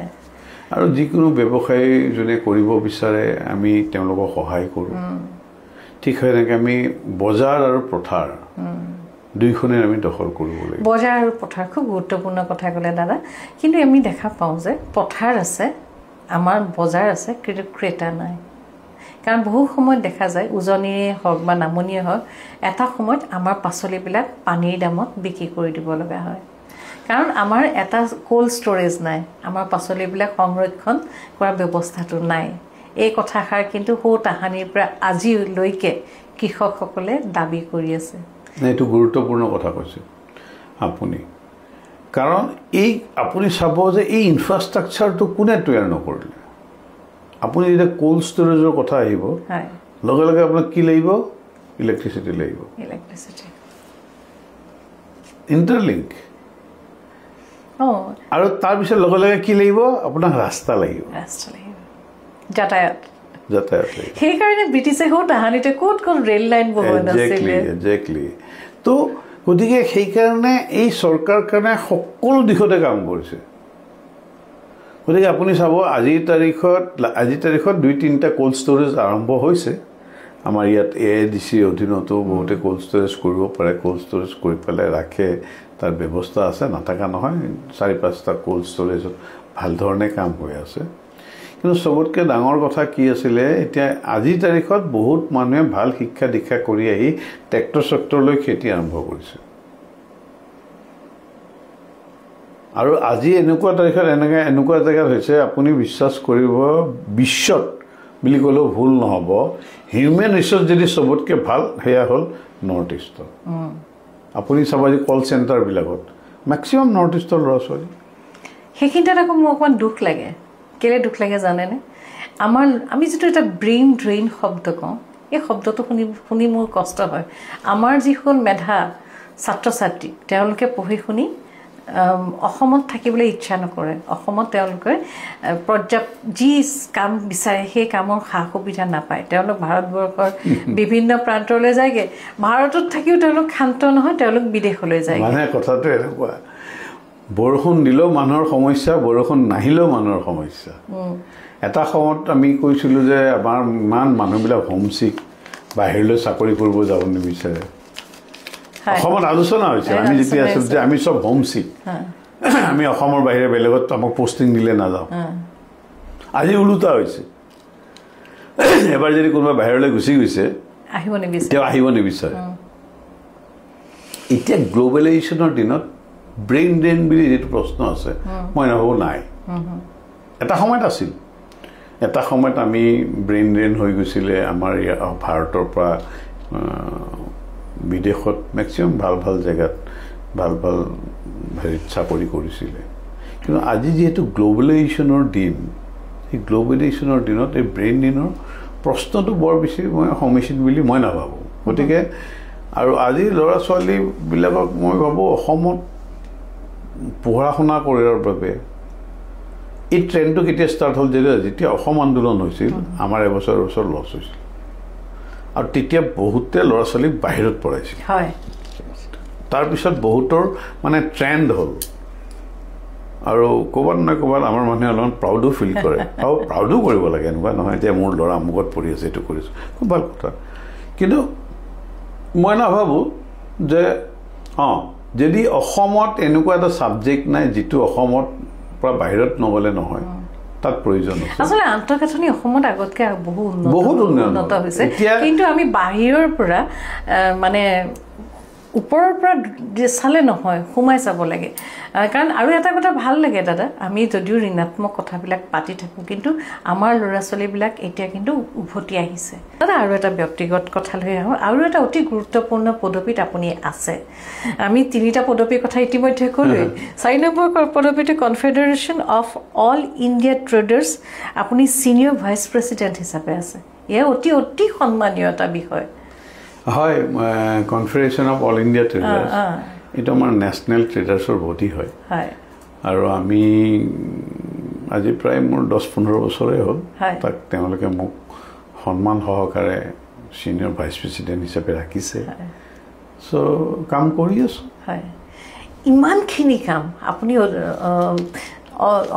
S1: আৰু যিকোনো ব্যৱসায়ী যোনে কৰিব বিচাৰে আমি তেওঁলোকক সহায় কৰোঁ ঠিক সেনেকৈ আমি বজাৰ আৰু পথাৰ দুইখনে আমি দখল কৰিব লাগিব
S2: বজাৰ আৰু পথাৰ খুব গুৰুত্বপূৰ্ণ কথা ক'লে দাদা কিন্তু আমি দেখা পাওঁ যে পথাৰ আছে আমাৰ বজাৰ আছে কিন্তু ক্ৰেতা নাই কাৰণ বহু সময়ত দেখা যায় উজনিয়ে হওক বা নামনিয়ে হওক এটা সময়ত আমাৰ পাচলিবিলাক পানীৰ দামত বিক্ৰী কৰি দিব লগা হয় কাৰণ আমাৰ এটা কোল্ড ষ্ট'ৰেজ নাই আমাৰ পাচলিবিলাক সংৰক্ষণ কৰাৰ ব্যৱস্থাটো নাই এই কথাষাৰ কিন্তু সৌ তাহানিৰ পৰা আজিলৈকে কৃষকসকলে দাবী কৰি আছে
S1: এইটো গুৰুত্বপূৰ্ণ কথা কৈছে আপুনি কাৰণ এই আপুনি চাব যে এই ইনফ্ৰাষ্ট্ৰাকচাৰটো কোনে তৈয়াৰ নকৰিলে আপুনি যেতিয়া কোল্ড ষ্ট'ৰেজৰ কথা আহিব লগে লগে আপোনাক কি লাগিব ইলেক্ট্ৰিচিটি লাগিব ইণ্টাৰলিংক আৰু তাৰপিছত লগে লগে কি লাগিব আপোনাক ৰাস্তা লাগিব
S2: যাতায়াত
S1: লাগিব
S2: সেইকাৰণে ব্ৰিটিছে তাহানিতে ক'ত ক'ত ৰেল লাইন বহোৱা নাছিলে
S1: একজেক্টলি তো গতিকে সেইকাৰণে এই চৰকাৰ কাৰণে সকলো দিশতে কাম কৰিছে গতিকে আপুনি চাব আজিৰ তাৰিখত 2-3টা কোল্ড ষ্ট'ৰেজ আৰম্ভ হৈছে আমাৰ ইয়াত AIDC অধীনতো বহুতে কোল্ড ষ্ট'ৰেজ কৰিব পাৰে কোল্ড ষ্ট'ৰেজ কৰি পেলাই ৰাখে তাৰ ব্যৱস্থা আছে নাথাকা নহয় 4-5টা কোল্ড ষ্ট'ৰেজত ভাল ধৰণে কাম হৈ আছে কিন্তু সবতকৈ ডাঙৰ কথা কি আছিলে এতিয়া আজিৰ তাৰিখত বহুত মানুহে ভাল শিক্ষা দীক্ষা কৰি আহি ট্ৰেক্টৰ সেক্টৰলৈ খেতি আৰম্ভ কৰিছে আৰু আজি এনেকুৱা তাৰিখত এনেকুৱা জেগাত হৈছে আপুনি বিশ্বাস কৰিব বিশ্বত বুলি ক'লেও ভুল নহ'ব হিউমেন ৰিচোৰ্চ যদি সবতকৈ ভাল সেয়া হ'ল নৰ্থ ইষ্টৰ আপুনি চাব আজি কল চেণ্টাৰবিলাকত মেক্সিমাম নৰ্থ ইষ্টৰ ল'ৰা ছোৱালী
S2: সেইখিনিতে আকৌ মোৰ অকণমান দুখ লাগে কেলে দুখ লাগে জানেনে আমি যিটো এটা ব্ৰেইন ড্ৰেইন শব্দ কওঁ এই শব্দটো শুনি মোৰ কষ্ট হয় আমাৰ যিসকল মেধা ছাত্ৰ ছাত্ৰী তেওঁলোকে পঢ়ি শুনি অসমত থাকিবলৈ ইচ্ছা নকৰে অসমত তেওঁলোকে পৰ্যাপ্ত যি কাম বিচাৰে সেই কামৰ সা সুবিধা নাপায় তেওঁলোক ভাৰতবৰ্ষৰ বিভিন্ন প্ৰান্তলৈ যায়গৈ ভাৰতত থাকিও তেওঁলোক শান্ত নহয় তেওঁলোক বিদেশলৈ যায়
S1: মানে কথাটো এনেকুৱা বৰষুণ দিলেও মানুহৰ সমস্যা বৰষুণ নাহিলেও মানুহৰ সমস্যা এটা সময়ত আমি কৈছিলোঁ যে আমাৰ ইমান মানুহবিলাক হোমছিক বাহিৰলৈ চাকৰি কৰিব যাব নিবিচাৰে অসমত আলোচনা হৈছে আমি যেতিয়া আছিলোঁ যে আমি চব হোমছিক আমি অসমৰ বাহিৰে বেলেগত আমাক পোষ্টিং দিলে নাযাওঁ আজি ওলোটা হৈছে এবাৰ যদি কোনোবা বাহিৰলৈ গুচি গৈছে তেওঁ আহিব নিবিচাৰে এতিয়া গ্ল'বেলাইজেশ্যনৰ দিনত ব্ৰেইন ড্ৰেইন বুলি যিটো প্ৰশ্ন আছে মই নাভাবোঁ নাই এটা সময়ত আছিল এটা সময়ত আমি ব্ৰেইন ড্ৰেইন হৈ গৈছিলে আমাৰ ভাৰতৰ পৰা বিদেশত মেক্সিমাম ভাল জেগাত ভাল হেৰিত চাকৰি কৰিছিলে কিন্তু আজি যিহেতু গ্ল'বেলাইজেশ্যনৰ দিন সেই গ্ল'বেলাইজেশ্যনৰ দিনত এই ব্ৰেইন ড্ৰেইনৰ প্ৰশ্নটো বৰ বেছি মই সমীচীন বুলি মই নাভাবোঁ গতিকে আৰু আজি ল'ৰা ছোৱালীবিলাকক মই ভাবোঁ অসমত পঢ়া শুনা কৰাৰ বাবে এই ট্ৰেণ্ডটো কেতিয়া ষ্টাৰ্ট হ'ল যেতিয়া অসম আন্দোলন হৈছিল আমাৰ এবছৰ লছ হৈছিল আৰু তেতিয়া বহুতে ল'ৰা ছোৱালীক বাহিৰত পঢ়াইছিল তাৰপিছত বহুতৰ মানে ট্ৰেণ্ড হ'ল আৰু ক'ৰবাত নহয় ক'ৰবাত আমাৰ মানুহে অলপমান প্ৰাউডো ফিল কৰে আৰু প্ৰাউডো কৰিব লাগে এনেকুৱা নহয় এতিয়া মোৰ ল'ৰা আমুকত পঢ়ি আছে এইটো কৰিছোঁ খুব ভাল কথা কিন্তু মই নাভাবোঁ যে যদি অসমত এনেকুৱা এটা ছাবজেক্ট নাই যিটো অসমত পৰা বাহিৰত নগ'লে নহয় তাত প্ৰয়োজন আছে
S2: আচলতে আন্তঃগাঁথনি অসমত আগতকৈ বহুত উন্নত হৈছে কিন্তু আমি বাহিৰৰ পৰা মানে ওপৰৰ পৰা চালে নহয় সোমাই চাব লাগে কাৰণ আৰু এটা কথা ভাল লাগে দাদা আমি যদিও ঋণাত্মক কথাবিলাক পাতি থাকোঁ কিন্তু আমাৰ ল'ৰা ছোৱালীবিলাক এতিয়া কিন্তু উভতি আহিছে দাদা আৰু এটা ব্যক্তিগত কথা লৈ আহোঁ আৰু এটা অতি গুৰুত্বপূৰ্ণ পদবীত আপুনি আছে আমি 3টা পদবীৰ কথা ইতিমধ্যে ক'লোৱেই 4 নম্বৰ পদবীটো confederation of all India traders আপুনি ছিনিয়ৰ ভাইচ প্ৰেছিডেণ্ট হিচাপে আছে এয়া অতি সন্মানীয় এটা বিষয়
S1: হয় confederation of all India traders এইটো আমাৰ নেশ্যনেল ট্ৰেডাৰ্ছৰ বডি হয় আৰু আমি আজি প্ৰায় মোৰ 10-15 বছৰে হ'ল তাক তেওঁলোকে মোক সন্মান সহকাৰে ছিনিয়ৰ ভাইচ প্ৰেছিডেণ্ট হিচাপে ৰাখিছে চ' কাম কৰি আছোঁ
S2: ইমানখিনি কাম আপুনি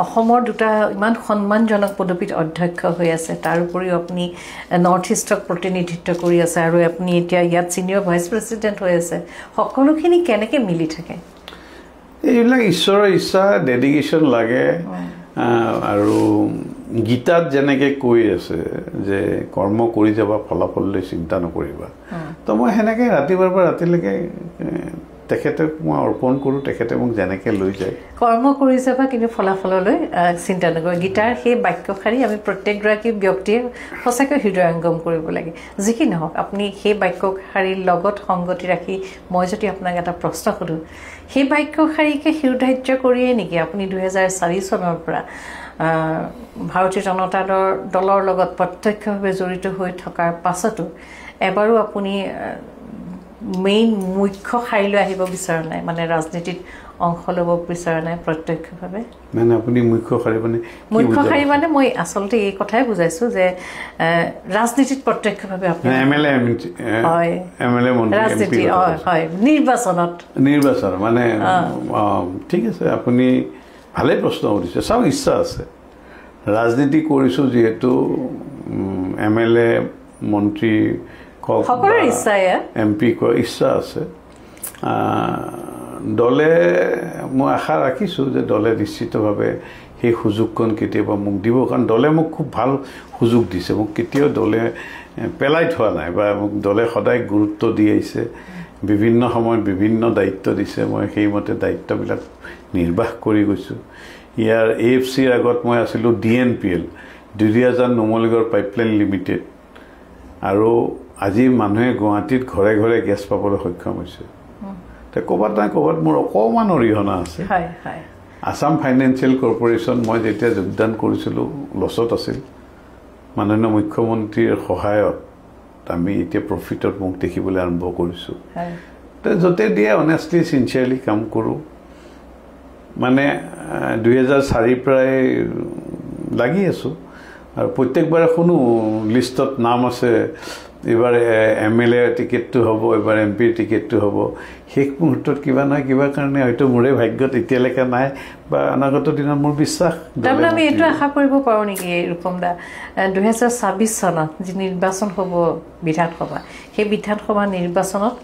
S2: অসমৰ 2টা ইমান সন্মানজনক পদবীত অধ্যক্ষ হৈ আছে তাৰ উপৰিও আপুনি নৰ্থ ইষ্টক প্ৰতিনিধিত্ব কৰি আছে আৰু আপুনি এতিয়া ইয়াত ছিনিয়ৰ ভাইচ প্ৰেছিডেণ্ট হৈ আছে সকলোখিনি কেনেকৈ মিলি থাকে
S1: এইবিলাক ঈশ্বৰৰ ইচ্ছা ডেডিকেশ্যন লাগে আৰু গীতাত যেনেকৈ কৈ আছে যে কৰ্ম কৰি যাবা ফলাফললৈ চিন্তা নকৰিবা তো মই সেনেকৈ ৰাতিপুৱাৰ পৰা ৰাতিলৈকে তেখেতক মই অৰ্পণ কৰোঁ তেখেতে মোক যেনেকৈ লৈ যায়
S2: কৰ্ম কৰি যাবা কিন্তু ফলাফললৈ চিন্তা নকৰে গীতাৰ সেই বাক্যশাৰী আমি প্ৰত্যেকগৰাকী ব্যক্তিয়ে সঁচাকৈ হৃদয়ংগম কৰিব লাগে যি কি নহওক আপুনি সেই বাক্যশাৰীৰ লগত সংগতি ৰাখি মই যদি আপোনাক এটা প্ৰশ্ন সোধোঁ সেই বাক্যশাৰীকে শিৰোধাৰ্য কৰিয়েই নেকি আপুনি 2004 চনৰ পৰা ভাৰতীয় জনতা দলৰ লগত প্ৰত্যক্ষভাৱে জড়িত হৈ থকাৰ পাছতো এবাৰো আপুনি মেইন মুখ্য শাৰীলৈ আহিব বিচৰা নাই মানে ৰাজনীতিত অংশ ল'ব বিচৰা নাই প্ৰত্যক্ষভাৱে
S1: মানে আপুনি মুখ্য শাৰী
S2: মানে মই আচলতে এই কথাই বুজাইছো যে ৰাজনীতিত প্ৰত্যক্ষভাৱে আপুনি
S1: এমএলএ
S2: ৰাজনীতি হয় নিৰ্বাচন
S1: মানে ঠিক আছে আপুনি ভালে প্ৰশ্ন সুধিছে চাওক ইচ্ছা আছে ৰাজনীতি কৰিছো যেহেতু এমএলএ মন্ত্ৰী
S2: সকলোৰে ইচ্ছা
S1: এমপি ইচ্ছা আছে দলে মই আশা ৰাখিছোঁ যে দলে নিশ্চিতভাৱে সেই সুযোগখন কেতিয়াবা মোক দিব কাৰণ দলে মোক খুব ভাল সুযোগ দিছে মোক কেতিয়াও দলে পেলাই থোৱা নাই বা মোক দলে সদায় গুৰুত্ব দি আহিছে বিভিন্ন সময়ত বিভিন্ন দায়িত্ব দিছে মই সেইমতে দায়িত্ববিলাক নিৰ্বাহ কৰি গৈছোঁ ইয়াৰ AFCৰ আগত মই আছিলোঁ DNPL Duliajan Numaligarh pipeline limited আৰু আজি মানুহে গুৱাহাটীত ঘৰে ঘৰে গেছ পাবলৈ সক্ষম হৈছে ক'ৰবাত নাই ক'ৰবাত মোৰ অকণমান অৰিহণা আছে আসাম ফাইনেন্সিয়েল কৰ্পৰেশ্যন মই যেতিয়া যোগদান কৰিছিলোঁ লছত আছিল মাননীয় মুখ্যমন্ত্ৰীৰ সহায়ত আমি এতিয়া প্ৰফিটত মোক দেখিবলৈ আৰম্ভ কৰিছোঁ য'তে দিয়ে অনেষ্টলি চিনচিয়াৰলি কাম কৰোঁ মানে 2004 পৰাই লাগি আছোঁ আৰু প্ৰত্যেকবাৰে শুনো লিষ্টত নাম আছে এবাৰ MLA টিকেটটো হ'ব এবাৰ MP টিকেটটো হ'ব শেষ মুহূৰ্তত কিবা নহয় কিবা কাৰণে হয়তো মোৰে ভাগ্যত এতিয়ালৈকে নাই বা অনাগত দিনত মোৰ বিশ্বাস
S2: তাৰমানে আমি এইটো আশা কৰিব পাৰোঁ নেকি ৰূপম দা 2026 চনত যি নিৰ্বাচন হ'ব বিধানসভা সেই বিধানসভা নিৰ্বাচনত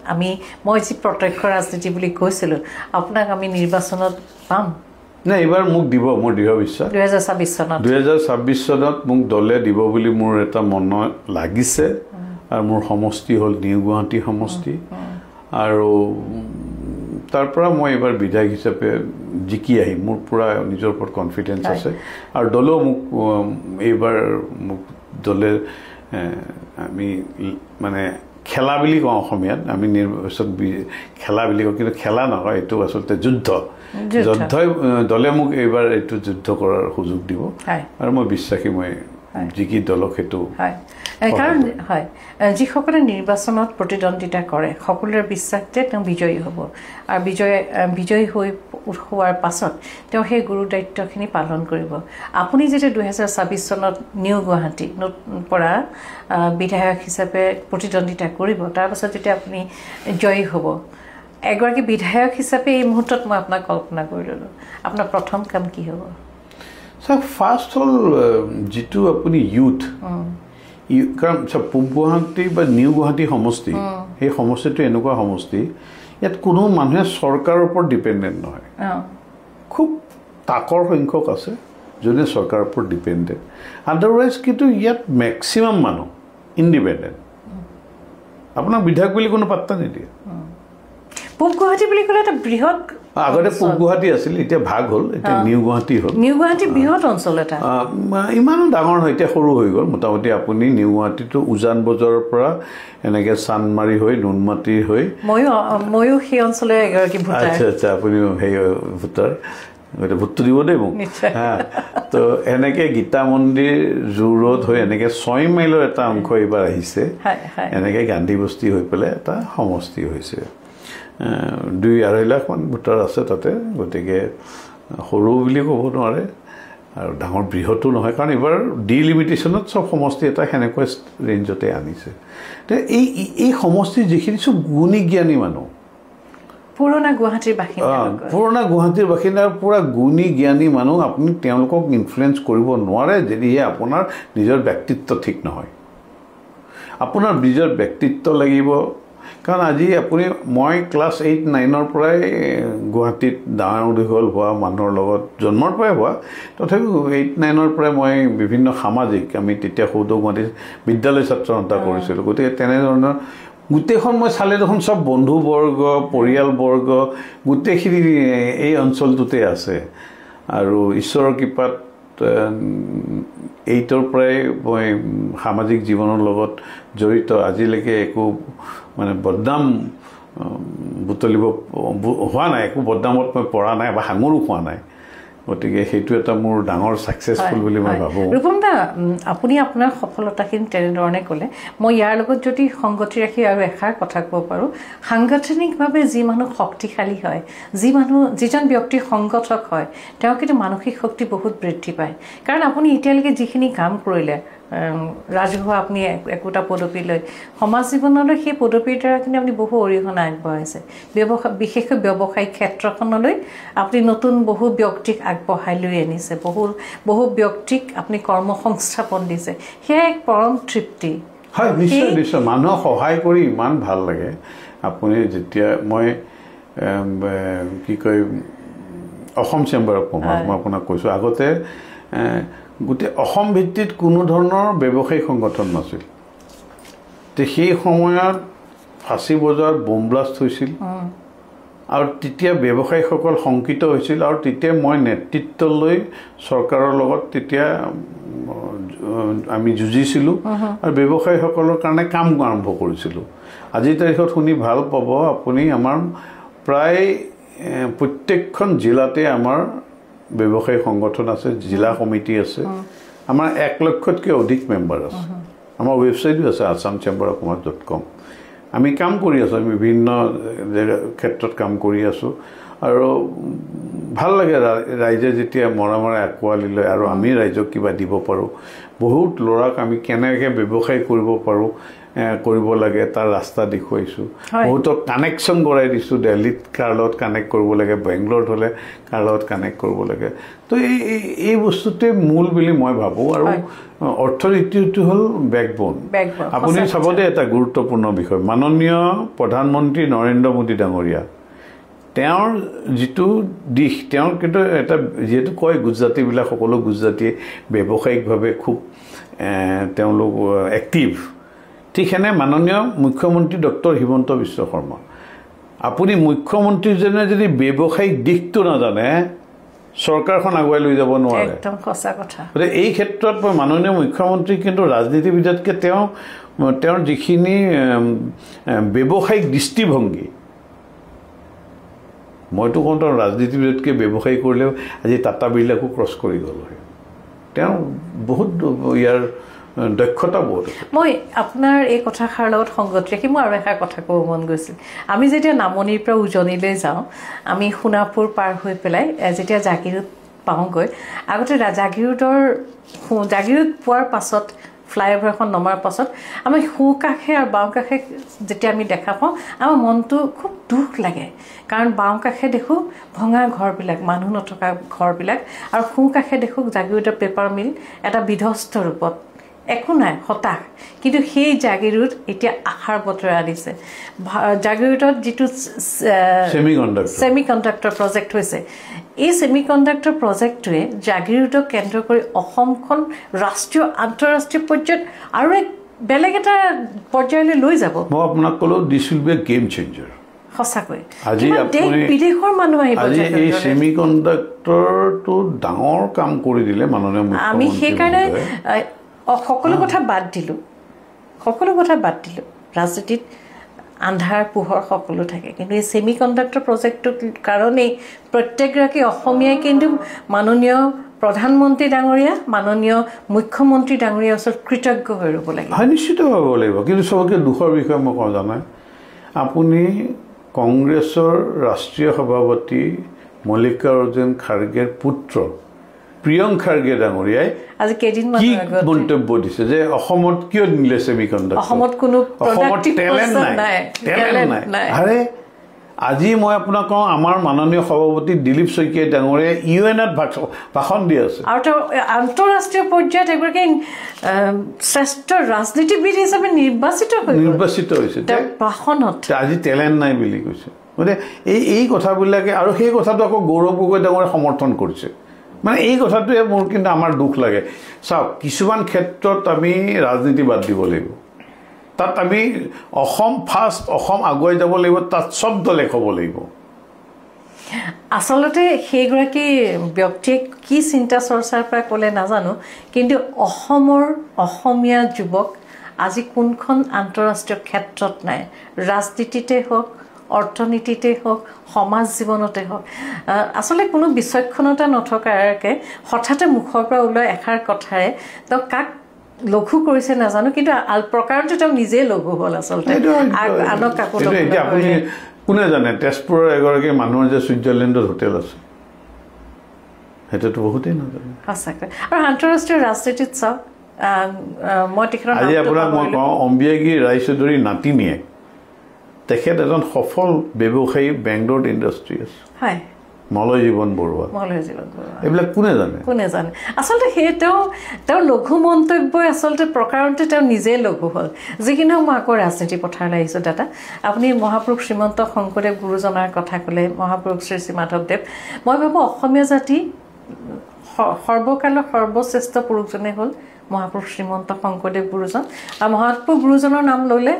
S2: মই যি প্ৰত্যক্ষ ৰাজনীতি বুলি কৈছিলোঁ আপোনাক আমি নিৰ্বাচনত পাম
S1: নাই এইবাৰ মোক দিব মোৰ দৃঢ় বিশ্বাস 2026 চনত মোক দলে দিব বুলি মোৰ এটা মন লাগিছে আৰু মোৰ সমষ্টি হ'ল নিউ গুৱাহাটী সমষ্টি আৰু তাৰ পৰা মই এবাৰ বিধায়ক হিচাপে জিকি আহিম মোৰ পুৰা নিজৰ ওপৰত কনফিডেন্স আছে আৰু দলেও মোক এইবাৰ মোক দলে আমি মানে খেলা বুলি কওঁ অসমীয়াত আমি নিৰ্বাচন খেলা বুলি কওঁ কিন্তু খেলা নহয় এইটো আচলতে যুদ্ধই দলে মোক এইবাৰ এইটো যুদ্ধ কৰাৰ সুযোগ দিব আৰু মই বিশ্বাসী মই জিকি দলক সেইটো
S2: কাৰণ যিসকলে নিৰ্বাচনত প্ৰতিদ্বন্দ্বিতা কৰে সকলোৰে বিশ্বাস যে তেওঁ বিজয়ী হ'ব আৰু বিজয়ী হোৱাৰ পাছত তেওঁ সেই গুৰু দায়িত্বখিনি পালন কৰিব আপুনি যেতিয়া 2026 চনত নিউ গুৱাহাটী পৰা বিধায়ক হিচাপে প্ৰতিদ্বন্দ্বিতা কৰিব তাৰপাছত যেতিয়া আপুনি জয়ী হ'ব এগৰাকী বিধায়ক হিচাপে এই মুহূৰ্তত মই আপোনাক কল্পনা কৰি ল'লোঁ আপোনাৰ প্ৰথম কাম কি হ'ব
S1: চাওক ফাৰ্ষ্ট হ'ল যিটো আপুনি ইউথ কাৰণ পূব গুৱাহাটী বা নিউ গুৱাহাটী সমষ্টি সেই সমষ্টিটো এনেকুৱা সমষ্টি ইয়াত কোনো মানুহে চৰকাৰৰ ওপৰত ডিপেণ্ডেণ্ট নহয় খুব তাকৰ সংখ্যক আছে যোনে চৰকাৰৰ ওপৰত ডিপেণ্ডেণ্ট আদাৰৱাইজ কিন্তু ইয়াত মেক্সিমাম মানুহ ইণ্ডিপেণ্ডেণ্ট আপোনাক বিধায়ক বুলি কোনো পাত্তা নিদিয়ে
S2: পূব গুৱাহাটী বুলি ক'লে এটা বৃহৎ
S1: আগতে পূব গুৱাহাটী আছিল এতিয়া ভাগ হ'ল এতিয়া নিউ গুৱাহাটী হ'ল
S2: নিউ গুৱাহাটী বৃহৎ অঞ্চল এটা
S1: ইমানো ডাঙৰ নহয় এতিয়া সৰু হৈ গ'ল মোটামুটি আপুনি নিউ গুৱাহাটীটো উজান বজাৰৰ পৰা এনেকৈ চানমাৰী হৈ নুনমাটি হৈ
S2: ময়ো সেই অঞ্চলৰ এগৰাকী ভোটাৰ
S1: আচ্ছা আপুনিও সেই ভোটাৰ গতিকে ভোটটো দিব দেই মোক তো এনেকৈ গীতা মন্দিৰ জু ৰোড হৈ এনেকৈ 6 মাইলৰ এটা অংশ এইবাৰ আহিছে এনেকৈ গান্ধী বস্তি হৈ পেলাই এটা সমষ্টি হৈছে 2-2.5 লাখমান ভোটাৰ আছে তাতে গতিকে সৰু বুলি ক'ব নোৱাৰে আৰু ডাঙৰ বৃহতো নহয় কাৰণ এইবাৰ ডিলিমিটেশ্যনত চব সমষ্টি এটা সেনেকুৱা ৰেঞ্জতে আনিছে তো এই সমষ্টিৰ যিখিনি চব গুণী জ্ঞানী মানুহ
S2: পুৰণা গুৱাহাটীৰ
S1: বাসিন্দা পুৰা গুণী জ্ঞানী মানুহ আপুনি তেওঁলোকক ইনফ্লুৱেঞ্চ কৰিব নোৱাৰে যদিহে আপোনাৰ নিজৰ ব্যক্তিত্ব ঠিক নহয় আপোনাৰ নিজৰ ব্যক্তিত্ব লাগিব কাৰণ আজি মই ক্লাছ 8-9ৰ পৰাই গুৱাহাটীত ডাঙৰ দীঘল হোৱা মানুহৰ লগত জন্মৰ পৰাই হোৱা তথাপিও 8-9ৰ পৰাই মই বিভিন্ন সামাজিক আমি তেতিয়া সৌদ গুৱাহাটীত বিদ্যালয় ছাত্ৰ সন্থা কৰিছিলোঁ গতিকে তেনেধৰণৰ গোটেইখন মই চালে দেখোন চব বন্ধুবৰ্গ পৰিয়ালবৰ্গ গোটেইখিনি এই অঞ্চলটোতে আছে আৰু ঈশ্বৰৰ কৃপাত 8ৰ পৰাই মই সামাজিক জীৱনৰ লগত জড়িত আজিলৈকে একো মানে বদনাম বুটলিব হোৱা নাই একো বদনামত মই পৰা নাই বা সাঙুৰো হোৱা নাই গতিকে সেইটো এটা মোৰ ডাঙৰ সাকসেসফুল বুলি মই ভাবো
S2: ৰূপম দা আপুনি আপোনাৰ সফলতাখিনি তেনেধৰণে ক'লে মই ইয়াৰ লগত যদি সংগতি ৰাখি আৰু এষাৰ কথা ক'ব পাৰোঁ সাংগঠনিকভাৱে যি মানুহ শক্তিশালী হয় যিজন ব্যক্তি সংগঠক হয় তেওঁ কিন্তু মানসিক শক্তি বহুত বৃদ্ধি পায় কাৰণ আপুনি এতিয়ালৈকে যিখিনি কাম কৰিলে ৰাজহুৱা আপুনি একোটা পদবী লৈ সমাজ জীৱনলৈ সেই পদবীৰ দ্বাৰা কিন্তু আপুনি বহু অৰিহণা আগবঢ়াইছে বিশেষকৈ ব্যৱসায়িক ক্ষেত্ৰখনলৈ আপুনি নতুন বহু ব্যক্তিক আগবঢ়াই লৈ আনিছে বহু ব্যক্তিক আপুনি কৰ্মসংস্থাপন দিছে সেয়া এক পৰম তৃপ্তি
S1: হয় নিশ্চয় নিশ্চয় মানুহক সহায় কৰি ইমান ভাল লাগে আপুনি যেতিয়া মই কি কয় অসম চেম্বাৰ অফ কমাৰ্চ মই আপোনাক কৈছোঁ আগতে গোটেই অসম ভিত্তিত কোনো ধৰণৰ ব্যৱসায়িক সংগঠন নাছিল তে সেই সময়ত ফাঁচী বজাৰত বোম ব্লাষ্ট হৈছিল আৰু তেতিয়া ব্যৱসায়ীসকল শংকিত হৈছিল আৰু তেতিয়া মই নেতৃত্ব লৈ চৰকাৰৰ লগত তেতিয়া আমি যুঁজিছিলোঁ আৰু ব্যৱসায়ীসকলৰ কাৰণে কাম আৰম্ভ কৰিছিলোঁ আজিৰ তাৰিখত শুনি ভাল পাব আপুনি আমাৰ প্ৰায় প্ৰত্যেকখন জিলাতে আমাৰ ব্যৱসায়িক সংগঠন আছে জিলা কমিটি আছে আমাৰ 1 লক্ষতকৈ অধিক মেম্বাৰ আছে আমাৰ ৱেবছাইটো আছে assamchamberofcommerce.com আমি কাম কৰি আছোঁ আমি বিভিন্ন ক্ষেত্ৰত কাম কৰি আছোঁ আৰু ভাল লাগে ৰাইজে যেতিয়া মৰমৰে আঁকোৱালি লয় আৰু আমি ৰাইজক কিবা দিব পাৰোঁ বহুত ল'ৰাক আমি কেনেকৈ ব্যৱসায় কৰিব লাগে তাৰ ৰাস্তা দেখুৱাইছোঁ বহুতক কানেকশ্যন কৰাই দিছোঁ দিল্লীত কাৰ লগত কানেক্ট কৰিব লাগে বেংগলোৰত হ'লে কাৰ লগত কানেক্ট কৰিব লাগে তো এই বস্তুটোৱে মূল বুলি মই ভাবোঁ আৰু অৰ্থনীতিটো হ'ল বেকবোন আপুনি চাব দে এটা গুৰুত্বপূৰ্ণ বিষয় মাননীয় প্ৰধানমন্ত্ৰী নৰেন্দ্ৰ মোদী ডাঙৰীয়া তেওঁৰ যিটো দিশ তেওঁৰ কিন্তু এটা যিহেতু কয় গুজৰাটীবিলাক সকলো গুজৰাটীয়ে ব্যৱসায়িকভাৱে খুব তেওঁলোক এক্টিভ ঠিক সেনে মাননীয় মুখ্যমন্ত্ৰী ডক্টৰ হিমন্ত বিশ্ব শৰ্মা আপুনি মুখ্যমন্ত্ৰীজনে যদি ব্যৱসায়িক দিশটো নাজানে চৰকাৰখন আগুৱাই লৈ যাব নোৱাৰে
S2: একদম সঁচা কথা
S1: গতিকে এই ক্ষেত্ৰত মই মাননীয় মুখ্যমন্ত্ৰী কিন্তু ৰাজনীতিবিদতকৈ তেওঁৰ যিখিনি ব্যৱসায়িক দৃষ্টিভংগী মইতো কওঁ তেওঁ ৰাজনীতিবিদতকৈ ব্যৱসায় কৰিলেও আজি টাটা বিৰলাকো ক্ৰছ কৰি গ'ল হয় তেওঁ বহুত ইয়াৰ দক্ষতা বহুত
S2: মই আপোনাৰ এই কথাষাৰ লগত সংগতি ৰাখি মই আৰু এষাৰ কথা ক'ব মন গৈছিল আমি যেতিয়া নামনিৰ পৰা উজনিলৈ যাওঁ আমি সোণাপুৰ পাৰ হৈ পেলাই যেতিয়া জাগিৰোড পাওঁগৈ আগতে জাগিৰোড পোৱাৰ পাছত ফ্লাইঅভাৰখন নমাৰ পাছত আমি সোঁ কাষে আৰু বাওঁ কাষে যেতিয়া আমি দেখা পাওঁ আমাৰ মনটো খুব দুখ লাগে কাৰণ বাওঁ কাষে দেখোঁ ভঙা ঘৰবিলাক মানুহ নথকা ঘৰবিলাক আৰু সোঁ কাষে দেখোঁ জাগিৰোডৰ পেপাৰ মিল এটা বিধ্বস্ত ৰূপত একো নাই হতাশ কিন্তু সেই জাগিৰোড এতিয়া আশাৰ বতৰা আনিছে জাগিৰোডত যিটো ছেমিকণ্ডাক্টৰ প্ৰজেক্ট হৈছে এই ছেমিকণ্ডাক্টৰ প্ৰজেক্টটোৱে জাগিৰোডক কেন্দ্ৰ কৰি অসমখন ৰাষ্ট্ৰীয় আন্তঃৰাষ্ট্ৰীয় পৰ্যায়ত আৰু এক বেলেগ এটা পৰ্যায়লৈ লৈ যাব
S1: মই আপোনাক ক'লো দিছ will B A game changer
S2: সঁচাকৈ
S1: আজি আপুনি
S2: বিদেশৰ মানুহ আহিব
S1: এই ছেমিকণ্ডাক্টৰটো ডাঙৰ কাম কৰি দিলে মাননীয় মুখ্যমন্ত্ৰী
S2: আমি সেইকাৰণে সকলো কথা বাদ দিলোঁ ৰাজনীতিত আন্ধাৰ পোহৰ সকলো থাকে কিন্তু এই ছেমিকণ্ডাক্টৰ প্ৰজেক্টটোৰ কাৰণেই প্ৰত্যেকগৰাকী অসমীয়াই কিন্তু মাননীয় প্ৰধানমন্ত্ৰী ডাঙৰীয়া মাননীয় মুখ্যমন্ত্ৰী ডাঙৰীয়াৰ ওচৰত কৃতজ্ঞ হৈ ৰ'ব লাগিব
S1: হয় নিশ্চিত হ'ব লাগিব কিন্তু চবতকৈ দুখৰ বিষয়ে মই কওঁ জানে আপুনি কংগ্ৰেছৰ ৰাষ্ট্ৰীয় সভাপতি মল্লিকাৰ্জুন খাৰ্গেৰ পুত্ৰ প্ৰিয়ংক খাৰ্গে ডাঙৰীয়াই
S2: আজি কেইদিনমান আগত
S1: মন্তব্য দিছে যে অসমত কিয় নিলে ছেমিকণ্ডাক্টৰ
S2: অসমত কোনো
S1: টেলেণ্ট নাই আৰে আজি মই আপোনাক কওঁ আমাৰ মাননীয় সভাপতি দিলীপ শইকীয়া ডাঙৰীয়াই ইউএনত ভাষণ দি আছে
S2: আৰু তেওঁ আন্তঃৰাষ্ট্ৰীয় পৰ্যায়ত এগৰাকী শ্ৰেষ্ঠ ৰাজনীতিবিদ হিচাপে নিৰ্বাচিত হৈছে ভাষণত
S1: আজি টেলেণ্ট নাই বুলি কৈছে গতিকে এই কথাবিলাকে আৰু সেই কথাটো আকৌ গৌৰৱ গগৈ ডাঙৰে সমৰ্থন কৰিছে মানে এই কথাটোৱে মোৰ কিন্তু আমাৰ দুখ লাগে চাওক কিছুমান ক্ষেত্ৰত আমি ৰাজনীতি বাদ দিব লাগিব তাত আমি অসম ফাৰ্ষ্ট অসম আগুৱাই যাব লাগিব তাত চব দলে হ'ব লাগিব
S2: আচলতে সেইগৰাকী ব্যক্তিয়ে কি চিন্তা চৰ্চাৰ পৰা ক'লে নাজানো কিন্তু অসমীয়া যুৱক আজি কোনখন আন্তঃৰাষ্ট্ৰীয় ক্ষেত্ৰত নাই ৰাজনীতিতে হওক অৰ্থনীতিতে হওক সমাজ জীৱনতে হওক আচলতে কোনো বিচক্ষণতা নথকাকৈ হঠাতে মুখৰ পৰা ওলোৱা এষাৰ কথাৰে তেওঁ কাক লঘু কৰিছে নাজানো কিন্তু প্ৰকাৰটো তেওঁ নিজেই লঘু হ'ল আচলতে আনক কাকো
S1: কোনে জানে তেজপুৰৰ এগৰাকী মানুহৰ যে ছুইজাৰলেণ্ডত হোটেল আছে সেইটোতো বহুতেই নাজানে
S2: সঁচাকৈ আৰু আন্তঃৰাষ্ট্ৰীয় ৰাজনীতিত চাওক মই তেখেতৰ
S1: আজি আপোনাক মই কওঁ অম্বিয়াগী ৰায়চৌধুৰীৰ নাতিনীয়ে তেখেত এজন সফল ব্যৱসায়ী বেংগলোৰ ইণ্ডাষ্ট্ৰী আছে
S2: হয়
S1: মলয় জীৱন বৰুৱা এইবিলাক কোনে জানে
S2: আচলতে সেই তেওঁৰ লঘু মন্তব্যই আচলতে প্ৰকাৰতে তেওঁ নিজেই লঘু হ'ল যিখিনি মই আকৌ ৰাজনীতি পথাৰলৈ আহিছোঁ দাদা আপুনি মহাপুৰুষ শ্ৰীমন্ত শংকৰদেৱ গুৰুজনাৰ কথা ক'লে মহাপুৰুষ শ্ৰী শ্ৰী মাধৱদেৱ মই ভাবোঁ অসমীয়া জাতি সৰ্বকালৰ সৰ্বশ্ৰেষ্ঠ পুৰুষজনে হ'ল মহাপুৰুষ শ্ৰীমন্ত শংকৰদেৱ গুৰুজন আৰু মহাপুৰুষ গুৰুজনৰ নাম ল'লে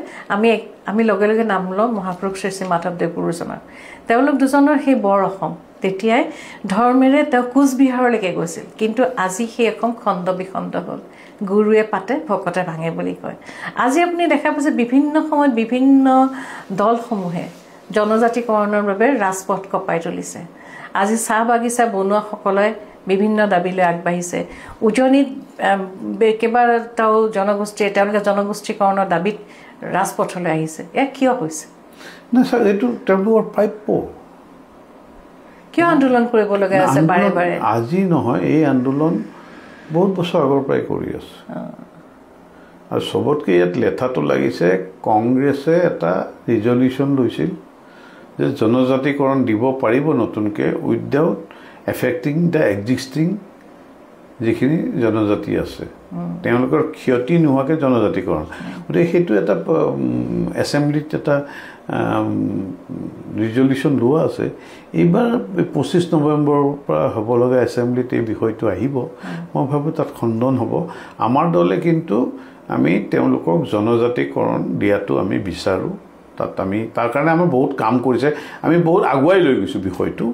S2: আমি লগে লগে নাম লওঁ মহাপুৰুষ শ্ৰী শ্ৰী মাধৱদেৱ গুৰুজনৰ তেওঁলোক দুজনৰ সেই বৰ অসম তেতিয়াই ধৰ্মেৰে তেওঁ কোচবিহাৰলৈকে গৈছিল কিন্তু আজি সেই এখন খণ্ড বিখণ্ড হ'ল গুৰুৱে পাতে ভকতে ভাঙে বুলি কয় আজি আপুনি দেখা পাইছে বিভিন্ন সময়ত বিভিন্ন দলসমূহে জনজাতিকৰণৰ বাবে ৰাজপথ কপাই তুলিছে আজি চাহ বাগিচা বনোৱাসকলে বিভিন্ন দাবী লৈ আগবাঢ়িছে উজনিত কেইবাটাও জনগোষ্ঠীয়ে তেওঁলোকে জনগোষ্ঠীকৰণৰ দাবীত ৰাজপথলৈ আহিছে এয়া কিয় হৈছে
S1: নাই ছাৰ এইটো তেওঁলোকৰ প্ৰাপ্য
S2: কিয় আন্দোলন কৰিব লগা আছে বাৰে বাৰে
S1: আজি নহয় এই আন্দোলন বহুত বছৰ আগৰ পৰাই কৰি আছে আৰু চবতকৈ ইয়াত লেঠাটো লাগিছে কংগ্ৰেছে এটা ৰিজলিউশ্যন লৈছিল যে জনজাতিকৰণ দিব পাৰিব নতুনকৈ উইদাউট এফেক্টিং দ্য এক্সিষ্টিং যিখিনি জনজাতি আছে তেওঁলোকৰ ক্ষতি নোহোৱাকৈ জনজাতিকৰণ গতিকে সেইটো এটা এছেম্বলিত এটা ৰিজলিউশ্যন লোৱা আছে এইবাৰ 25 নৱেম্বৰৰ পৰা হ'ব লগা এছেম্বলিত এই বিষয়টো আহিব মই ভাবোঁ তাত খণ্ডন হ'ব আমাৰ দলে কিন্তু আমি তেওঁলোকক জনজাতিকৰণ দিয়াটো আমি বিচাৰোঁ তাত আমি তাৰ কাৰণে আমাৰ বহুত কাম কৰিছে আমি বহুত আগুৱাই লৈ গৈছোঁ বিষয়টো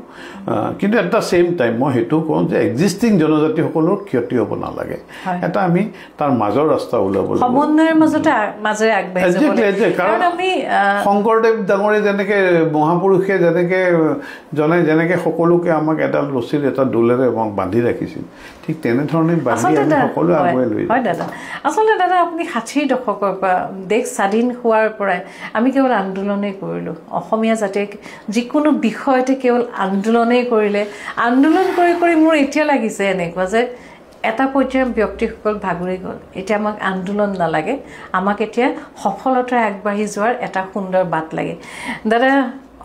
S1: কিন্তু এট দ্য ছেইম টাইম মই সেইটো কওঁ যে এক্সিষ্টিং জনজাতিসকলৰ ক্ষতি হ'ব নালাগে এটা আমি তাৰ মাজৰ ৰাস্তা ওলাব লাগিব
S2: সমন্বয়ৰ মাজেৰে আগবাঢ়ি যাব লাগিব কাৰণ আমি
S1: শংকৰদেৱ ডাঙৰে যেনেকৈ মহাপুৰুষে যেনেকৈ সকলোকে আমাক এডাল ৰছীৰ এটা দোলেৰে আমাক বান্ধি ৰাখিছিল ঠিক তেনেধৰণে বান্ধি আমি সকলোৱে আগুৱাই লৈ
S2: হয় দাদা আচলতে দাদা আপুনি 60 দশকৰ পৰা দেশ স্বাধীন হোৱাৰ পৰাই আমি কেৱল আন্দোলনেই কৰিলোঁ অসমীয়া জাতিক যিকোনো বিষয়তে কেৱল আন্দোলনেই কৰিলে আন্দোলন কৰি কৰি মোৰ এতিয়া লাগিছে এনেকুৱা যে এটা পৰ্যায়ৰ ব্যক্তিসকল ভাগৰি গ'ল এতিয়া আমাক আন্দোলন নালাগে আমাক এতিয়া সফলতাৰে আগবাঢ়ি যোৱাৰ এটা সুন্দৰ বাট লাগে দাদা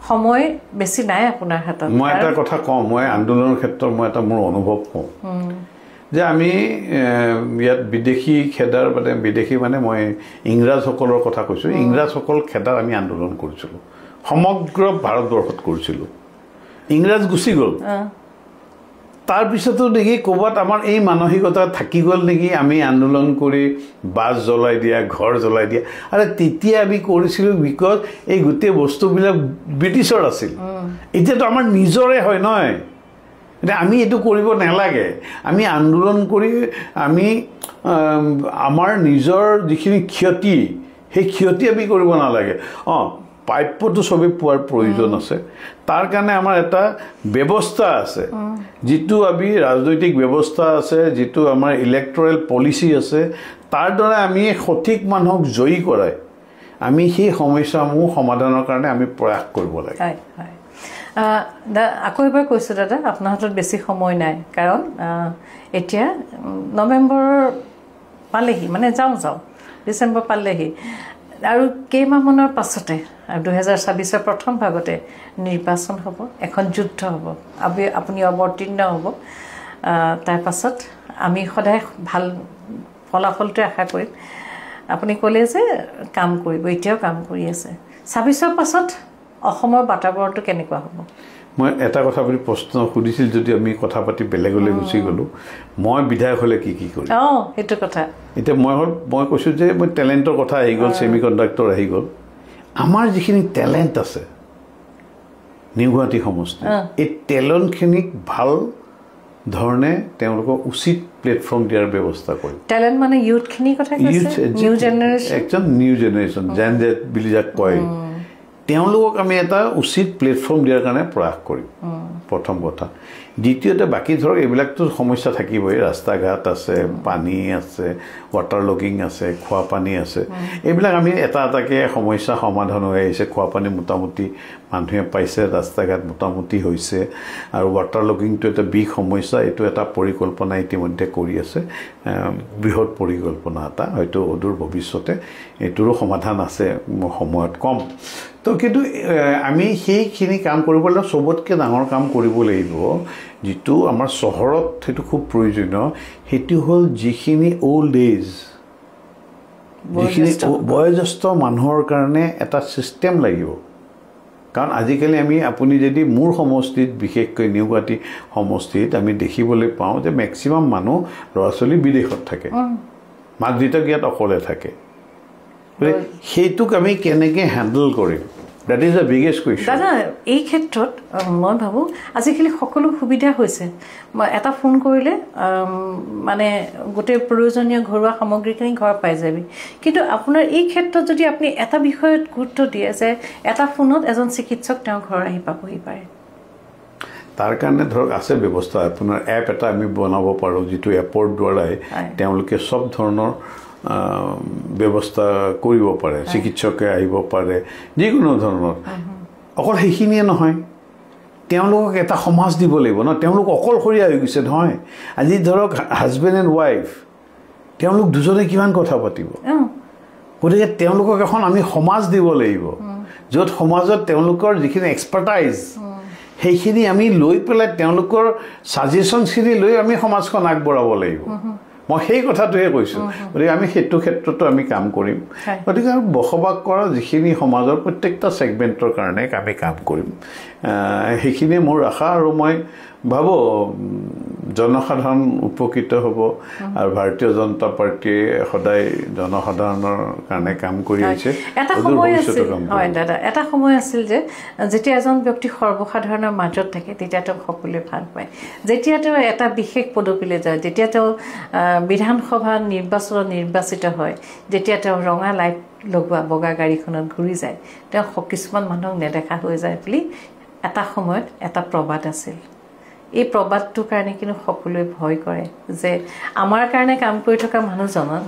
S2: সময় বেছি নাই আপোনাৰ হাতত
S1: মই এটা কথা কওঁ মই আন্দোলনৰ ক্ষেত্ৰত মই এটা মোৰ অনুভৱ কওঁ যে আমি ইয়াত বিদেশী খেদাৰ মানে বিদেশী মানে মই ইংৰাজসকলৰ কথা কৈছোঁ ইংৰাজসকল খেদাৰ আমি আন্দোলন কৰিছিলোঁ সমগ্ৰ ভাৰতবৰ্ষত কৰিছিলোঁ ইংৰাজ গুচি গ'ল তাৰপিছতো নেকি ক'ৰবাত আমাৰ এই মানসিকতা থাকি গ'ল নেকি আমি আন্দোলন কৰি বাছ জ্বলাই দিয়া ঘৰ জ্বলাই দিয়া আৰু তেতিয়া আমি কৰিছিলোঁ বিকজ এই গোটেই বস্তুবিলাক ব্ৰিটিছৰ আছিল এতিয়াতো আমাৰ নিজৰে হয় নহয় এতিয়া আমি এইটো কৰিব নালাগে আমি আন্দোলন কৰি আমি আমাৰ নিজৰ যিখিনি ক্ষতি সেই ক্ষতি আমি কৰিব নালাগে প্ৰাপ্যটো চবেই পোৱাৰ প্ৰয়োজন আছে তাৰ কাৰণে আমাৰ এটা ব্যৱস্থা আছে যিটো আমি ৰাজনৈতিক ব্যৱস্থা আছে যিটো আমাৰ ইলেক্টৰেল পলিচি আছে তাৰ দ্বাৰা আমি সঠিক মানুহক জয়ী কৰাই আমি সেই সমস্যাসমূহ সমাধানৰ কাৰণে আমি প্ৰয়াস কৰিব লাগে
S2: আকৌ এবাৰ কৈছোঁ দাদা আপোনাৰ হাতত বেছি সময় নাই কাৰণ এতিয়া নৱেম্বৰ পালেহি মানে যাওঁ ডিচেম্বৰ পালেহি আৰু কেইমাহমানৰ পাছতে 2026 প্ৰথম ভাগতে নিৰ্বাচন হ'ব এখন যুদ্ধ হ'ব আপুনি অৱতীৰ্ণ হ'ব তাৰ পাছত আমি সদায় ভাল ফলাফলটো আশা কৰিম আপুনি ক'লে যে কাম কৰিব এতিয়াও কাম কৰি আছে 26 পাছত অসমৰ বাতাবৰণটো কেনেকুৱা হ'ব
S1: মই এটা কথা আপুনি প্ৰশ্ন সুধিছিল যদি আমি কথা পাতি বেলেগলৈ গুচি গ'লোঁ মই বিধায়ক হ'লে কি কৰিম
S2: সেইটো কথা
S1: এতিয়া মই কৈছোঁ যে মই টেলেণ্টৰ কথা আহি গ'ল ছেমি কণ্ডাক্টৰ আহি গ'ল আমাৰ যিখিনি টেলেণ্ট আছে নিউ গুৱাহাটী সমষ্টি এই টেলেণ্টখিনিক ভাল ধৰণে তেওঁলোকক উচিত প্লেটফৰ্ম দিয়াৰ ব্যৱস্থা কৰিম
S2: টেলেণ্ট মানে ইউথখিনিৰ কথা কৈছে নিউ জেনেৰেশ্যন
S1: একদম নিউ জেনেৰেশ্যন জেন জেড বুলি যাক কয় তেওঁলোকক আমি এটা উচিত প্লেটফৰ্ম দিয়াৰ কাৰণে প্ৰয়াস কৰিম প্ৰথম কথা দ্বিতীয়তে বাকি ধৰক এইবিলাকতো সমস্যা থাকিবই ৰাস্তা ঘাট আছে পানী আছে ৱাটাৰ লগিং আছে খোৱা পানী আছে এইবিলাক আমি এটা এটাকে সমস্যা সমাধান হৈ আহিছে খোৱা পানী মোটামুটি মানুহে পাইছে ৰাস্তা ঘাট মোটামুটি হৈছে আৰু ৱাটাৰ লগিংটো এটা বিগ সমস্যা এইটো এটা পৰিকল্পনা ইতিমধ্যে কৰি আছে বৃহৎ পৰিকল্পনা এটা হয়তো অদূৰ ভৱিষ্যতে এইটোৰো সমাধান আছে সময়ত কম তো কিন্তু আমি সেইখিনি কাম কৰিবলৈ সবতকৈ ডাঙৰ কাম কৰিব লাগিব যিটো আমাৰ চহৰত সেইটো খুব প্ৰয়োজনীয় সেইটো হ'ল যিখিনি অল্ড এজ যিখিনি বয়োজ্যেষ্ঠ মানুহৰ কাৰণে এটা ছিষ্টেম লাগিব কাৰণ আজিকালি আপুনি যদি মোৰ সমষ্টিত বিশেষকৈ নিউ গুৱাহাটী সমষ্টিত আমি দেখিবলৈ পাওঁ যে মেক্সিমাম মানুহ ল'ৰা ছোৱালী বিদেশত থাকে মাক দেউতাক ইয়াত অকলে থাকে সেইটোক আমি কেনেকৈ হেণ্ডেল কৰিম That is the biggest question.
S2: দাদা এই ক্ষেত্ৰত মই ভাবো আজিকালি সকলো সুবিধা হৈছে এটা ফোন কৰিলে মানে গোটেই প্ৰয়োজনীয় ঘৰুৱা সামগ্ৰীখিনি ঘৰ পাই যাবি কিন্তু আপোনাৰ এই ক্ষেত্ৰত যদি আপুনি এটা বিষয়ত গুৰুত্ব দিয়ে যে এটা ফোনত এজন চিকিৎসক তেওঁ ঘৰ আহি পাবহি পাৰে
S1: তাৰ কাৰণে ধৰক আছে ব্যৱস্থা আপোনাৰ এপ এটা আমি বনাব পাৰোঁ যিটো এপৰ দ্বাৰাই তেওঁলোকে সব ধৰণৰ ব্যৱস্থা কৰিব পাৰে চিকিৎসকে আহিব পাৰে যিকোনো ধৰণৰ অকল সেইখিনিয়ে নহয় তেওঁলোকক এটা সমাজ দিব লাগিব ন তেওঁলোক অকলশৰীয়া হৈ গৈছে নহয় আজি ধৰক হাজবেণ্ড এণ্ড ৱাইফ তেওঁলোক দুজনে কিমান কথা পাতিব গতিকে তেওঁলোকক এখন আমি সমাজ দিব লাগিব য'ত সমাজত তেওঁলোকৰ যিখিনি এক্সপাৰ্টাইজ সেইখিনি আমি লৈ পেলাই তেওঁলোকৰ ছাজেশ্যনখিনি লৈ আমি সমাজখন আগবঢ়াব লাগিব মই সেই কথাটোহে কৈছোঁ গতিকে আমি সেইটো ক্ষেত্ৰতো আমি কাম কৰিম গতিকে আৰু বসবাস কৰা যিখিনি সমাজৰ প্ৰত্যেকটা ছেগমেণ্টৰ কাৰণে আমি কাম কৰিম সেইখিনি মোৰ আশা আৰু মই ভাবোঁ জনসাধাৰণ উপকৃত হ'ব আৰু ভাৰতীয় জনতা পাৰ্টীয়ে সদায় জনসাধাৰণৰ কাৰণে কাম কৰি আহিছে
S2: এটা সময় আছিল হয় দাদা এটা সময় আছিল যে যেতিয়া এজন ব্যক্তি সৰ্বসাধাৰণৰ মাজত থাকে তেতিয়া তেওঁ সকলোৱে ভাল পায় যেতিয়া তেওঁ এটা বিশেষ পদবীলৈ যায় যেতিয়া তেওঁ বিধানসভা নিৰ্বাচিত হয় যেতিয়া তেওঁ ৰঙা লাইট লগোৱা বগা গাড়ীখনত ঘূৰি যায় তেওঁ কিছুমান মানুহক নেদেখা হৈ যায় বুলি এটা সময়ত এটা প্ৰবাদ আছিল এই প্ৰবাদটোৰ কাৰণে কিন্তু সকলোৱে ভয় কৰে যে আমাৰ কাৰণে কাম কৰি থকা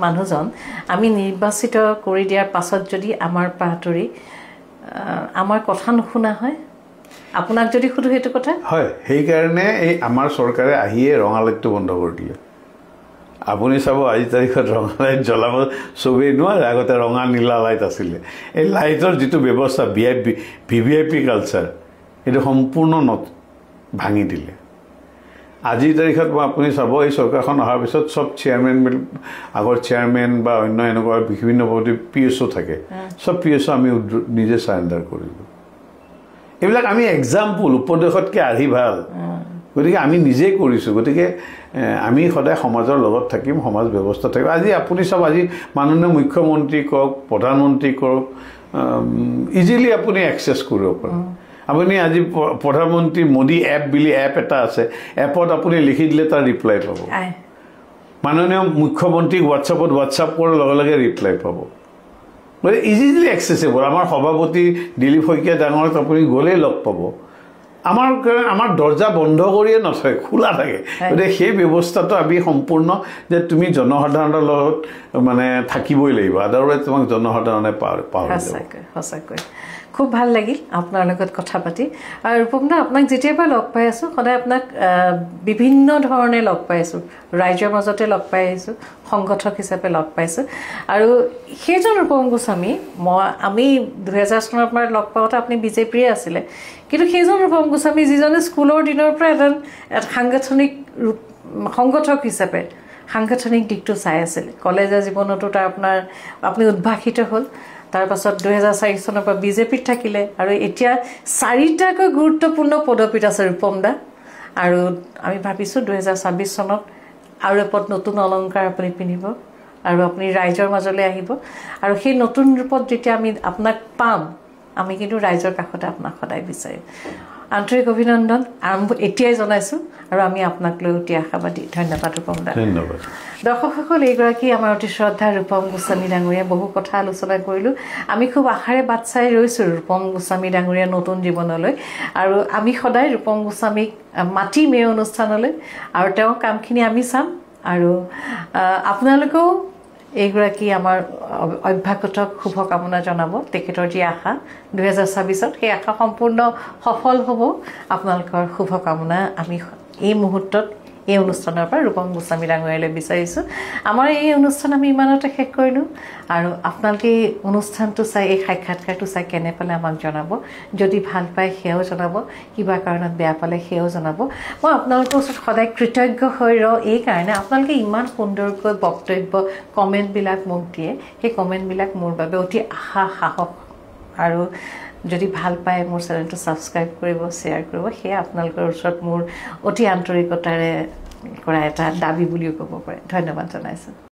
S2: মানুহজন আমি নিৰ্বাচিত কৰি দিয়াৰ পাছত যদি আমাৰ পাহতৰি আমাৰ কথা নুশুনা হয় আপোনাক যদি সুধো সেইটো কথা
S1: হয় সেইকাৰণে এই আমাৰ চৰকাৰে আহিয়ে ৰঙা লাইটটো বন্ধ কৰি দিলে আপুনি চাব আজি তাৰিখত ৰঙা লাইট জ্বলাব চবেই নোৱাৰে আগতে ৰঙা নীলা লাইট আছিলে এই লাইটৰ যিটো ব্যৱস্থা VVIP কালচাৰ এইটো সম্পূৰ্ণ ভাঙি দিলে আজিৰ তাৰিখত আপুনি চাব এই চৰকাৰখন অহাৰ পিছত চব চেয়াৰমেন আগৰ চেয়াৰমেন বা অন্য এনেকুৱা বিভিন্ন পদবী PSO থাকে চব PSO আমি নিজে চাৰেণ্ডাৰ কৰিলোঁ এইবিলাক আমি এক্সাম্পল উপদেশতকৈ আহি ভাল গতিকে আমি নিজেই কৰিছোঁ গতিকে আমি সদায় সমাজৰ লগত থাকিম সমাজ ব্যৱস্থা থাকিব আজি আপুনি চাব আজি মাননীয় মুখ্যমন্ত্ৰী কওক প্ৰধানমন্ত্ৰী কওক ইজিলি আপুনি এক্সেছ কৰিব পাৰে আপুনি আজি প্ৰধানমন্ত্ৰী মোদী এপ বুলি এপ এটা আছে এপত আপুনি লিখি দিলে তাৰ ৰিপ্লাই পাব মাননীয় মুখ্যমন্ত্ৰীক হোৱাটছআপ কৰাৰ লগে লগে ৰিপ্লাই পাব গতিকে ইজিলি এক্সেচেবল আমাৰ সভাপতি দিলীপ শইকীয়া ডাঙৰক আপুনি গ'লেই লগ পাব আমাৰ দৰ্জা বন্ধ কৰিয়ে নথয় খোলা থাকে গতিকে সেই ব্যৱস্থাটো আমি সম্পূৰ্ণ যে তুমি জনসাধাৰণৰ লগত মানে থাকিবই লাগিব আদাৰৱাইজ তোমাক জনসাধাৰণে
S2: সঁচাকৈ খুব ভাল লাগিল আপোনাৰ লগত কথা পাতি আৰু ৰূপমদা আপোনাক যেতিয়াবা লগ পাই আছোঁ সদায় আপোনাক বিভিন্ন ধৰণে লগ পাই আছোঁ ৰাইজৰ মাজতে লগ পাই আহিছোঁ সংগঠক হিচাপে লগ পাইছোঁ আৰু সেইজন ৰূপম গোস্বামী আমি 2000 চনৰ পৰা লগ পাওঁতে আপুনি বিজেপিয়ে আছিলে কিন্তু সেইজন ৰূপম গোস্বামী যিজনে স্কুলৰ দিনৰ পৰা এজন সাংগঠনিক সংগঠক হিচাপে সাংগঠনিক দিশটো চাই আছিলে কলেজৰ জীৱনতো তাৰ আপুনি উদ্ভাসিত হ'ল তাৰ পাছত 2004 চনৰ পৰা বিজেপিত থাকিলে আৰু এতিয়া 4টাকৈ গুৰুত্বপূৰ্ণ পদবীত আছে ৰূপমদা আৰু আমি ভাবিছোঁ 2026 চনত আৰু এপদ নতুন অলংকাৰ আপুনি পিন্ধিব আৰু আপুনি ৰাইজৰ মাজলৈ আহিব আৰু সেই নতুন ৰূপত যেতিয়া আমি আপোনাক পাম আমি কিন্তু ৰাইজৰ কাষতে আপোনাক সদায় বিচাৰিম আন্তৰিক অভিনন্দন এতিয়াই জনাইছোঁ আৰু আমি আপোনাক লৈ অতি আশাবাদী ধন্যবাদ ৰূপম দা
S1: ধন্যবাদ
S2: দৰ্শকসকল এইগৰাকী আমাৰ অতি শ্ৰদ্ধা ৰূপম গোস্বামী ডাঙৰীয়া বহু কথা আলোচনা কৰিলোঁ আমি খুব আশাৰে বাট চাই ৰৈছোঁ ৰূপম গোস্বামী ডাঙৰীয়া নতুন জীৱনলৈ আৰু আমি সদায় ৰূপম গোস্বামীক মাতিম এই অনুষ্ঠানলৈ আৰু তেওঁৰ কামখিনি আমি চাম আৰু আপোনালোকেও এইগৰাকী আমাৰ অভ্যাগতক শুভকামনা জনাব তেখেতৰ যি আশা 2026ত সেই আশা সম্পূৰ্ণ সফল হ'ব আপোনালোকৰ শুভকামনা আমি এই মুহূৰ্তত এই অনুষ্ঠানৰ পৰা ৰূপম গোস্বামী ডাঙৰীয়ালৈ বিচাৰিছোঁ আমাৰ এই অনুষ্ঠান আমি ইমানতে শেষ কৰিলোঁ আৰু আপোনালোকে এই অনুষ্ঠানটো চাই এই সাক্ষাৎকাৰটো চাই কেনে পালে আমাক জনাব যদি ভাল পায় সেয়াও জনাব কিবা কাৰণত বেয়া পালে সেয়াও জনাব মই আপোনালোকৰ ওচৰত সদায় কৃতজ্ঞ হৈ এই কাৰণে আপোনালোকে ইমান সুন্দৰকৈ বক্তব্য কমেণ্টবিলাক মোক দিয়ে সেই কমেণ্টবিলাক মোৰ বাবে অতি আশা সাহস আৰু যদি ভাল পায় মোৰ চেনেলটো ছাবস্ক্ৰাইব কৰিব শ্বেয়াৰ কৰিব সেয়া আপোনালোকৰ ওচৰত মোৰ অতি আন্তৰিকতাৰে কৰা এটা দাবী বুলিও ক'ব পাৰে ধন্যবাদ জনাইছোঁ